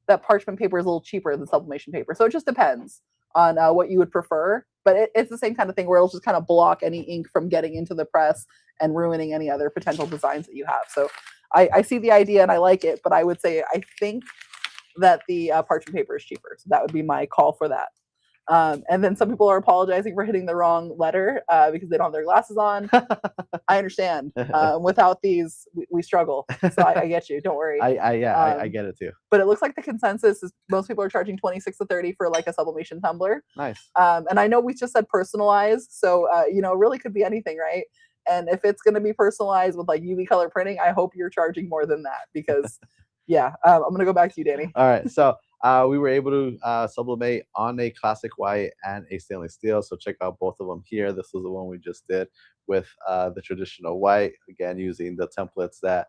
that parchment paper is a little cheaper than sublimation paper. So it just depends on what you would prefer. But it's the same kind of thing where it'll just kind of block any ink from getting into the press and ruining any other potential designs that you have. So I see the idea and I like it, but I would say I think that the parchment paper is cheaper. So that would be my call for that. And then some people are apologizing for hitting the wrong letter because they don't have their glasses on. I understand. Without these, we struggle. So I get you. Don't worry. I get it too. But it looks like the consensus is most people are charging 26 to 30 for like a sublimation tumbler. Nice. And I know we just said personalized, so you know, it really could be anything, right? And if it's going to be personalized with like UV color printing, I hope you're charging more than that because, yeah. I'm going to go back to you, Danny. All right. So we were able to sublimate on a classic white and a stainless steel. So check out both of them here. This is the one we just did with the traditional white, again, using the templates that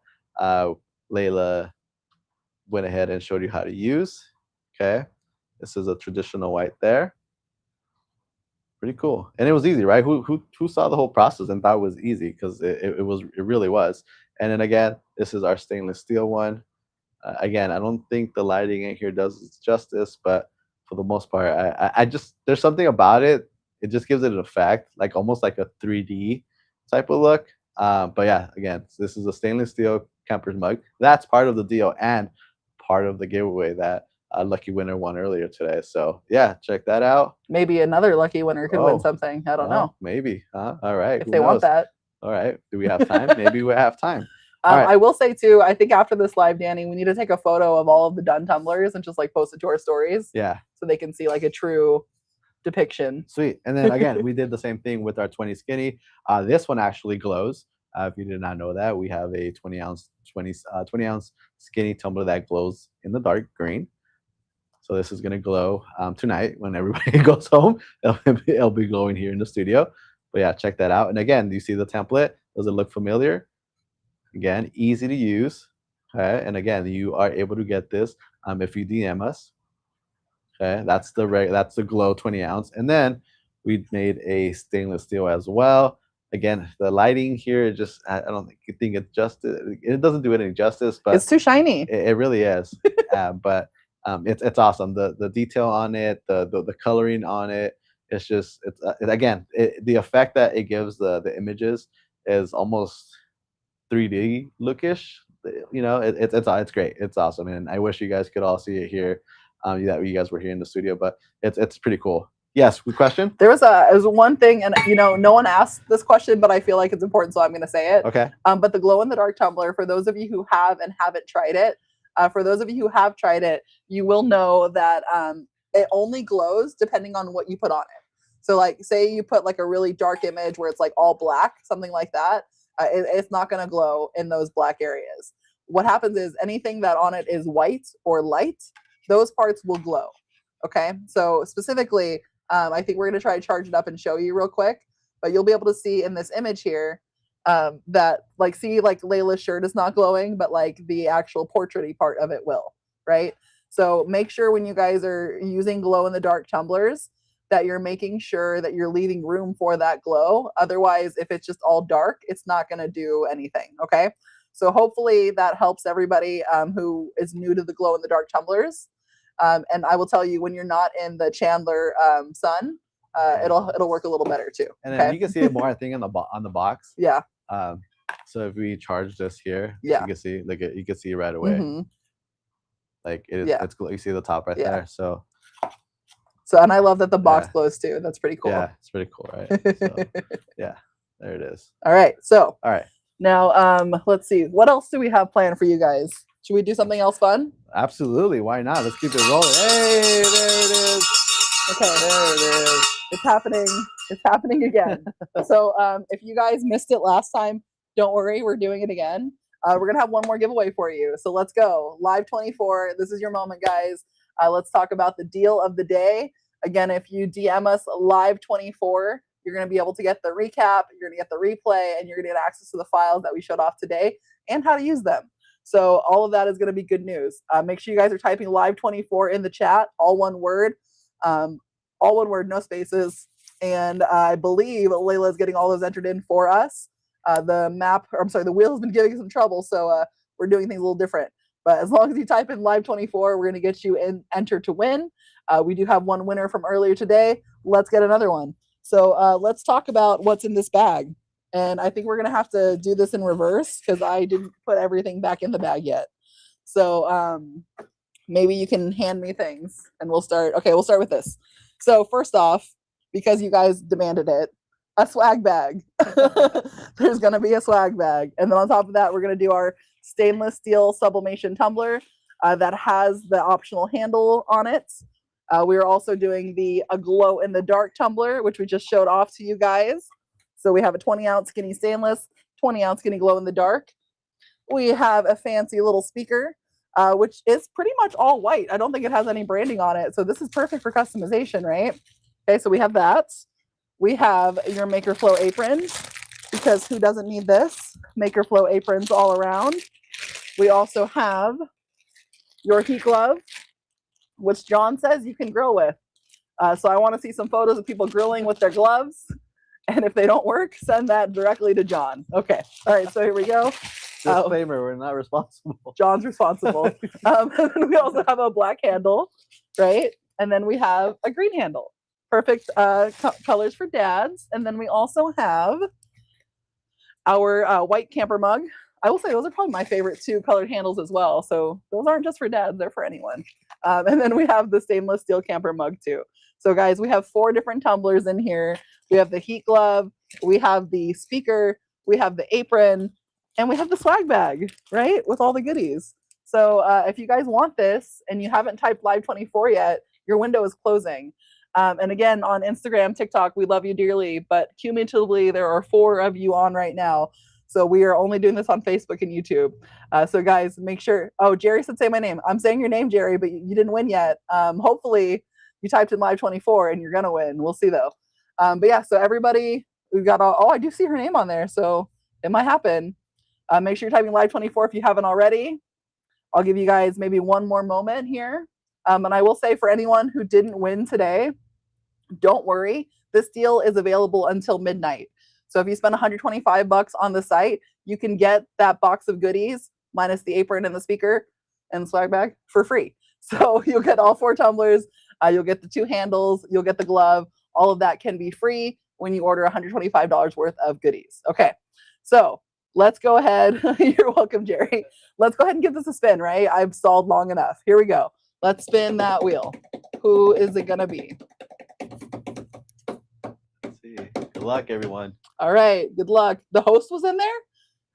Layla went ahead and showed you how to use. Okay. This is a traditional white there. Pretty cool. And it was easy, right? Who saw the whole process and thought it was easy? Because it really was. And then again, this is our stainless steel one. Again, I don't think the lighting in here does it justice, but for the most part, I just, there's something about it. It just gives it an effect, like almost like a 3D type of look. But yeah, again, this is a stainless steel camper's mug. That's part of the deal and part of the giveaway that a lucky winner won earlier today. So yeah, check that out. Maybe another lucky winner could win something. I don't know. Maybe. All right. If they want that. All right. Do we have time? Maybe we have time. Right. I will say too, I think after this live, Danny, we need to take a photo of all of the done tumblers and just like post it to our stories. Yeah. So they can see like a true depiction. Sweet. And then again, we did the same thing with our 20 skinny. This one actually glows. If you did not know that, we have a 20 ounce skinny tumbler that glows in the dark green. So this is going to glow tonight when everybody goes home. It'll be glowing here in the studio. But yeah, check that out. And again, do you see the template? Does it look familiar? Again, easy to use. Okay, and again, you are able to get this if you DM us. Okay, that's the glow 20 ounce, and then we made a stainless steel as well. Again, the lighting here just I don't think it doesn't do it any justice, but it's too shiny. It really is. But it's awesome. The detail on it, the coloring on it. It's just the effect that it gives the images is almost 3D lookish. You know, it's great. It's awesome, and I wish you guys could all see it here. That you guys were here in the studio, but it's pretty cool. Yes, good question. There was one thing, and you know, no one asked this question, but I feel like it's important, so I'm going to say it. Okay. But the glow in the dark tumbler, for those of you who have and haven't tried it, for those of you who have tried it, you will know that it only glows depending on what you put on it. So, like, say you put like a really dark image where it's like all black, something like that. It's not going to glow in those black areas. What happens is anything that on it is white or light, those parts will glow. Okay. So specifically, I think we're going to try to charge it up and show you real quick, but you'll be able to see in this image here that like Layla's shirt is not glowing, but like the actual portrait-y part of it will, right? So make sure when you guys are using glow in the dark tumblers that you're making sure that you're leaving room for that glow. Otherwise, if it's just all dark, it's not going to do anything. Okay. So hopefully that helps everybody who is new to the glow in the dark tumblers. And I will tell you, when you're not in the Chandler sun, it'll work a little better too. And then you can see it more, I think, on the box. Yeah. So if we charge this here, yeah, you can see you can see right away. Mm-hmm. Like it's you see the top right there. So and I love that the box glows too. That's pretty cool. Yeah, it's pretty cool, right? So, yeah, there it is. All right. So all right. Now let's see. What else do we have planned for you guys? Should we do something else fun? Absolutely. Why not? Let's keep it rolling. Hey, there it is. Okay, there it is. It's happening. It's happening again. So if you guys missed it last time, don't worry. We're doing it again. We're going to have one more giveaway for you. So let's go. Live 24. This is your moment, guys. Let's talk about the deal of the day. Again, if you DM us live24, you're going to be able to get the recap, you're going to get the replay, and you're going to get access to the files that we showed off today and how to use them. So all of that is going to be good news. Make sure you guys are typing live24 in the chat, all one word, no spaces. And I believe Layla is getting all those entered in for us. The wheel has been giving us some trouble, so we're doing things a little different. But as long as you type in live24, we're going to get you entered to win. We do have one winner from earlier today. Let's get another one. So let's talk about what's in this bag. And I think we're going to have to do this in reverse because I didn't put everything back in the bag yet. So maybe you can hand me things and we'll start. Okay, we'll start with this. So first off, because you guys demanded it, a swag bag. There's going to be a swag bag. And then on top of that, we're going to do our stainless steel sublimation tumbler that has the optional handle on it. We are also doing the glow in the dark tumbler, which we just showed off to you guys. So we have a 20-ounce skinny stainless, 20-ounce skinny glow in the dark. We have a fancy little speaker, which is pretty much all white. I don't think it has any branding on it. So this is perfect for customization, right? Okay, so we have that. We have your MakerFlo apron, because who doesn't need this? MakerFlo aprons all around. We also have your heat glove, which John says you can grill with. So I want to see some photos of people grilling with their gloves. And if they don't work, send that directly to John. Okay. All right. So here we go. Disclaimer, we're not responsible. John's responsible. And then we also have a black handle, right? And then we have a green handle. Perfect colors for dads. And then we also have our white camper mug. I will say those are probably my favorite two colored handles as well. So those aren't just for dads, they're for anyone. And then we have the stainless steel camper mug too. So guys, we have 4 different tumblers in here. We have the heat glove, we have the speaker, we have the apron, and we have the swag bag, right? With all the goodies. So if you guys want this and you haven't typed live24 yet, your window is closing. And again, on Instagram, TikTok, we love you dearly, but cumulatively, there are 4 of you on right now. So we are only doing this on Facebook and YouTube. So guys, make sure. Oh, Jerry said say my name. I'm saying your name, Jerry, but you didn't win yet. Hopefully you typed in live24 and you're going to win. We'll see though. But yeah, so everybody, we've got all, I do see her name on there. So it might happen. Make sure you're typing live24 if you haven't already. I'll give you guys maybe one more moment here. And I will say for anyone who didn't win today, don't worry. This deal is available until midnight. So if you spend $125 on the site, you can get that box of goodies minus the apron and the speaker and the swag bag for free. So you'll get all 4 tumblers. You'll get the 2 handles. You'll get the glove. All of that can be free when you order $125 worth of goodies. Okay. So let's go ahead. You're welcome, Jerry. Let's go ahead and give this a spin, right? I've stalled long enough. Here we go. Let's spin that wheel. Who is it going to be? Let's see. Good luck, everyone. All right. Good luck. The host was in there?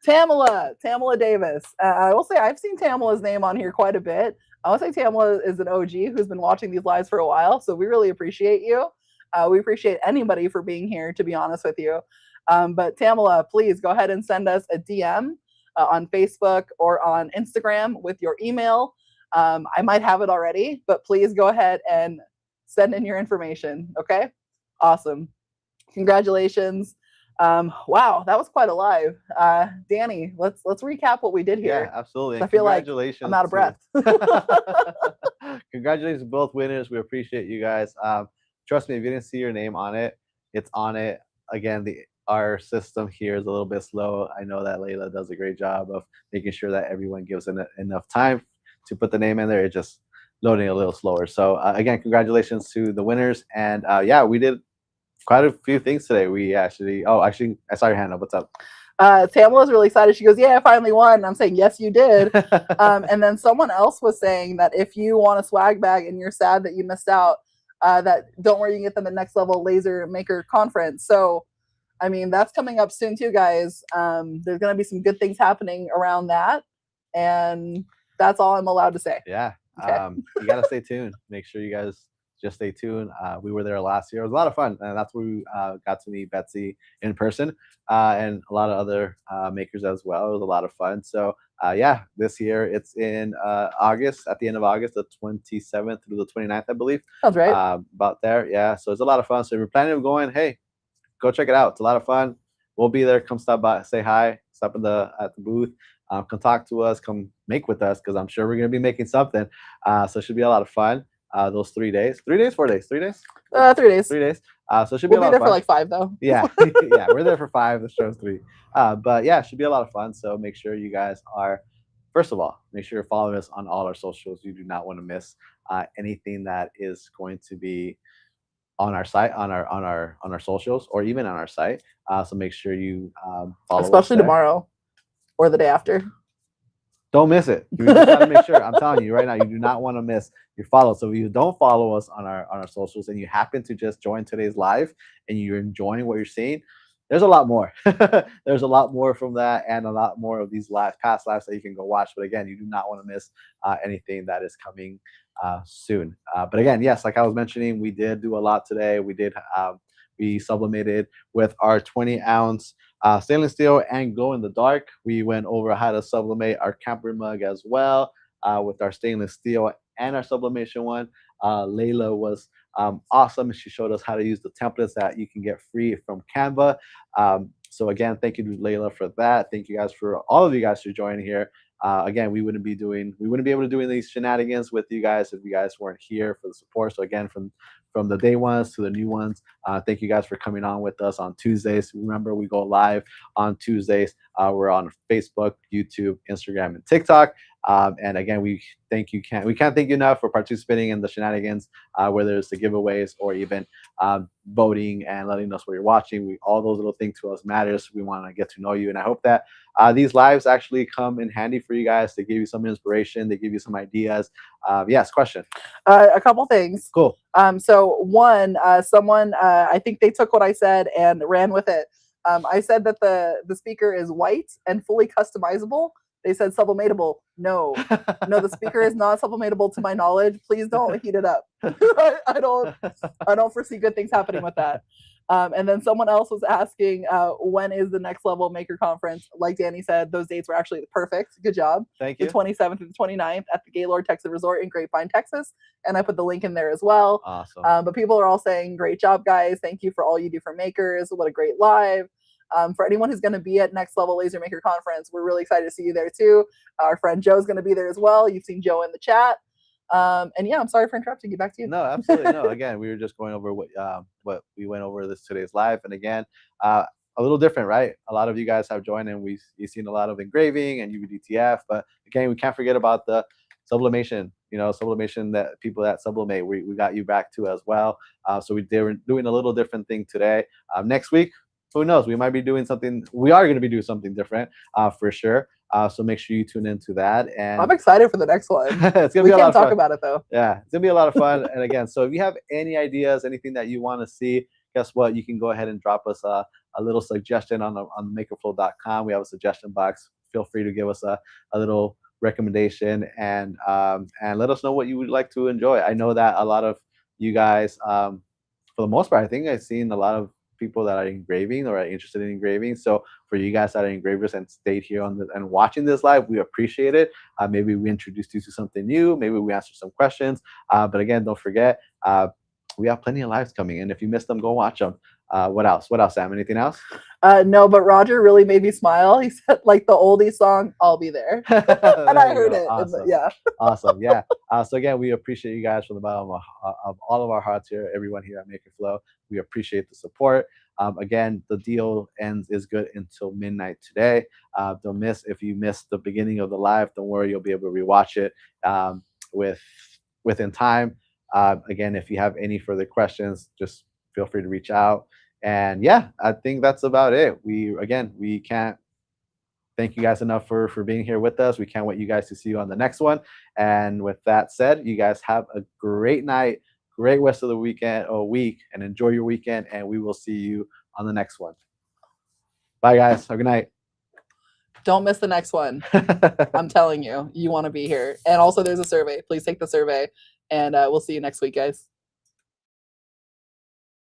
Tamala Davis. I will say I've seen Tamala's name on here quite a bit. I want to say Tamala is an OG who's been watching these lives for a while. So we really appreciate you. We appreciate anybody for being here, to be honest with you. But Tamala, please go ahead and send us a DM on Facebook or on Instagram with your email. I might have it already, but please go ahead and send in your information. Okay. Awesome. Congratulations. Wow, that was quite a live. Danny, let's recap what we did here. Yeah, absolutely. I feel like I'm out of breath. Congratulations to both winners. We appreciate you guys. Trust me, if you didn't see your name on it, it's on it. Again, our system here is a little bit slow. I know that Layla does a great job of making sure that everyone gives enough time to put the name in there. It's just loading a little slower. So again, congratulations to the winners. And yeah, we did quite a few things today. We actually, I saw your hand up. What's up? Tamala's really excited. She goes, yeah, I finally won. And I'm saying, yes, you did. And then someone else was saying that if you want a swag bag and you're sad that you missed out, that don't worry, you can get them at Next Level Laser Maker Conference. So, I mean, that's coming up soon too, guys. There's going to be some good things happening around that. And that's all I'm allowed to say. Yeah. Okay. You got to stay tuned. Make sure you guys just stay tuned. We were there last year. It was a lot of fun, and that's where we got to meet Betsy in person and a lot of other makers as well. It was a lot of fun. So yeah, this year it's in August, at the end of August, the 27th through the 29th, I believe. Sounds right. About there, yeah. So it's a lot of fun. So if you're planning on going, hey, go check it out. It's a lot of fun. We'll be there. Come stop by, say hi, stop at the booth. Come talk to us. Come make with us because I'm sure we're gonna be making something. So it should be a lot of fun. Those 3 days, 3 days, 4 days, 3 days, 3 days. 3 days. So it should We'll be a be lot there of fun. for like 5 though. Yeah, yeah, we're there for 5. The show's 3. But yeah, it should be a lot of fun. So make sure you guys are. First of all, make sure you're following us on all our socials. You do not want to miss anything that is going to be on our site, on our socials, or even on our site. So make sure you follow especially us there. tomorrow or the day after. Don't miss it. You just gotta make sure. I'm telling you right now, you do not want to miss your follow. So if you don't follow us on our socials and you happen to just join today's live and you're enjoying what you're seeing, there's a lot more. There's a lot more from that, and a lot more of these past lives that you can go watch. But again, you do not want to miss anything that is coming soon. But again, yes, like I was mentioning, we did do a lot today. We sublimated with our 20-ounce stainless steel and glow in the dark. We went over how to sublimate our camper mug as well with our stainless steel and our sublimation one. Layla was awesome. She showed us how to use the templates that you can get free from Canva. So again, thank you to Layla for that. Thank you guys for all of you guys for joining here. Again, we wouldn't be able to do these shenanigans with you guys if you guys weren't here for the support. So again, from the day ones to the new ones, thank you guys for coming on with us on Tuesdays. Remember, we go live on Tuesdays. We're on Facebook, YouTube, Instagram, and TikTok. And again, we can't thank you enough for participating in the shenanigans, whether it's the giveaways or even voting and letting us where you're watching. All those little things to us matters. We want to get to know you, and I hope that these lives actually come in handy for you guys to give you some inspiration, they give you some ideas. Yes, question. A couple things. Cool. So one, someone, I think they took what I said and ran with it. I said that the speaker is white and fully customizable. They said sublimatable. No, the speaker is not sublimatable to my knowledge. Please don't heat it up. I don't foresee good things happening with that. And then someone else was asking, when is the Next Level Maker Conference? Like Danny said, those dates were actually perfect. Good job. Thank you. The 27th and the 29th at the Gaylord Texas Resort in Grapevine, Texas. And I put the link in there as well. Awesome. But people are all saying, great job, guys. Thank you for all you do for makers. What a great live. For anyone who's going to be at Next Level Laser Maker Conference, we're really excited to see you there too. Our friend Joe's going to be there as well. You've seen Joe in the chat. And yeah, I'm sorry for interrupting you. Back to you. No, absolutely no. Again, we were just going over what we went over today's live, and again, a little different, right? A lot of you guys have joined, and you've seen a lot of engraving and UVDTF, but again, we can't forget about the sublimation. Sublimation, that people that sublimate, we got you back to as well. So they were doing a little different thing today. Next week, who knows? We might be doing something. We are going to be doing something different for sure. So make sure you tune into that. And I'm excited for the next one. It's gonna we be a lot can't of talk fun. about it though. Yeah, it's gonna be a lot of fun. And again, so if you have any ideas, anything that you want to see, guess what? You can go ahead and drop us a little suggestion on MakerFlo.com. We have a suggestion box. Feel free to give us a little recommendation and let us know what you would like to enjoy. I know that a lot of you guys, for the most part, I think I've seen a lot of people that are engraving or are interested in engraving. So for you guys that are engravers and stayed here and watching this live, we appreciate it. Maybe we introduced you to something new. Maybe we answered some questions. But again, don't forget, we have plenty of lives coming. And if you missed them, go watch them. What else, Sam? Anything else? No, but Roger really made me smile. He said, like the oldie song, I'll be there. And I heard it. Awesome. Yeah. Awesome. Yeah. So again, we appreciate you guys from the bottom of all of our hearts here, everyone here at MakerFlo. We appreciate the support. Again, the deal is good until midnight today. Don't miss, if you missed the beginning of the live, don't worry, you'll be able to rewatch it within time. Again, if you have any further questions, just feel free to reach out. And yeah, I think that's about it. We can't thank you guys enough for being here with us. We can't wait you guys to see you on the next one. And with that said, you guys have a great night, great rest of the weekend or week, and enjoy your weekend. And we will see you on the next one. Bye, guys. Have a good night. Don't miss the next one. I'm telling you, you want to be here. And also, there's a survey. Please take the survey, and we'll see you next week, guys.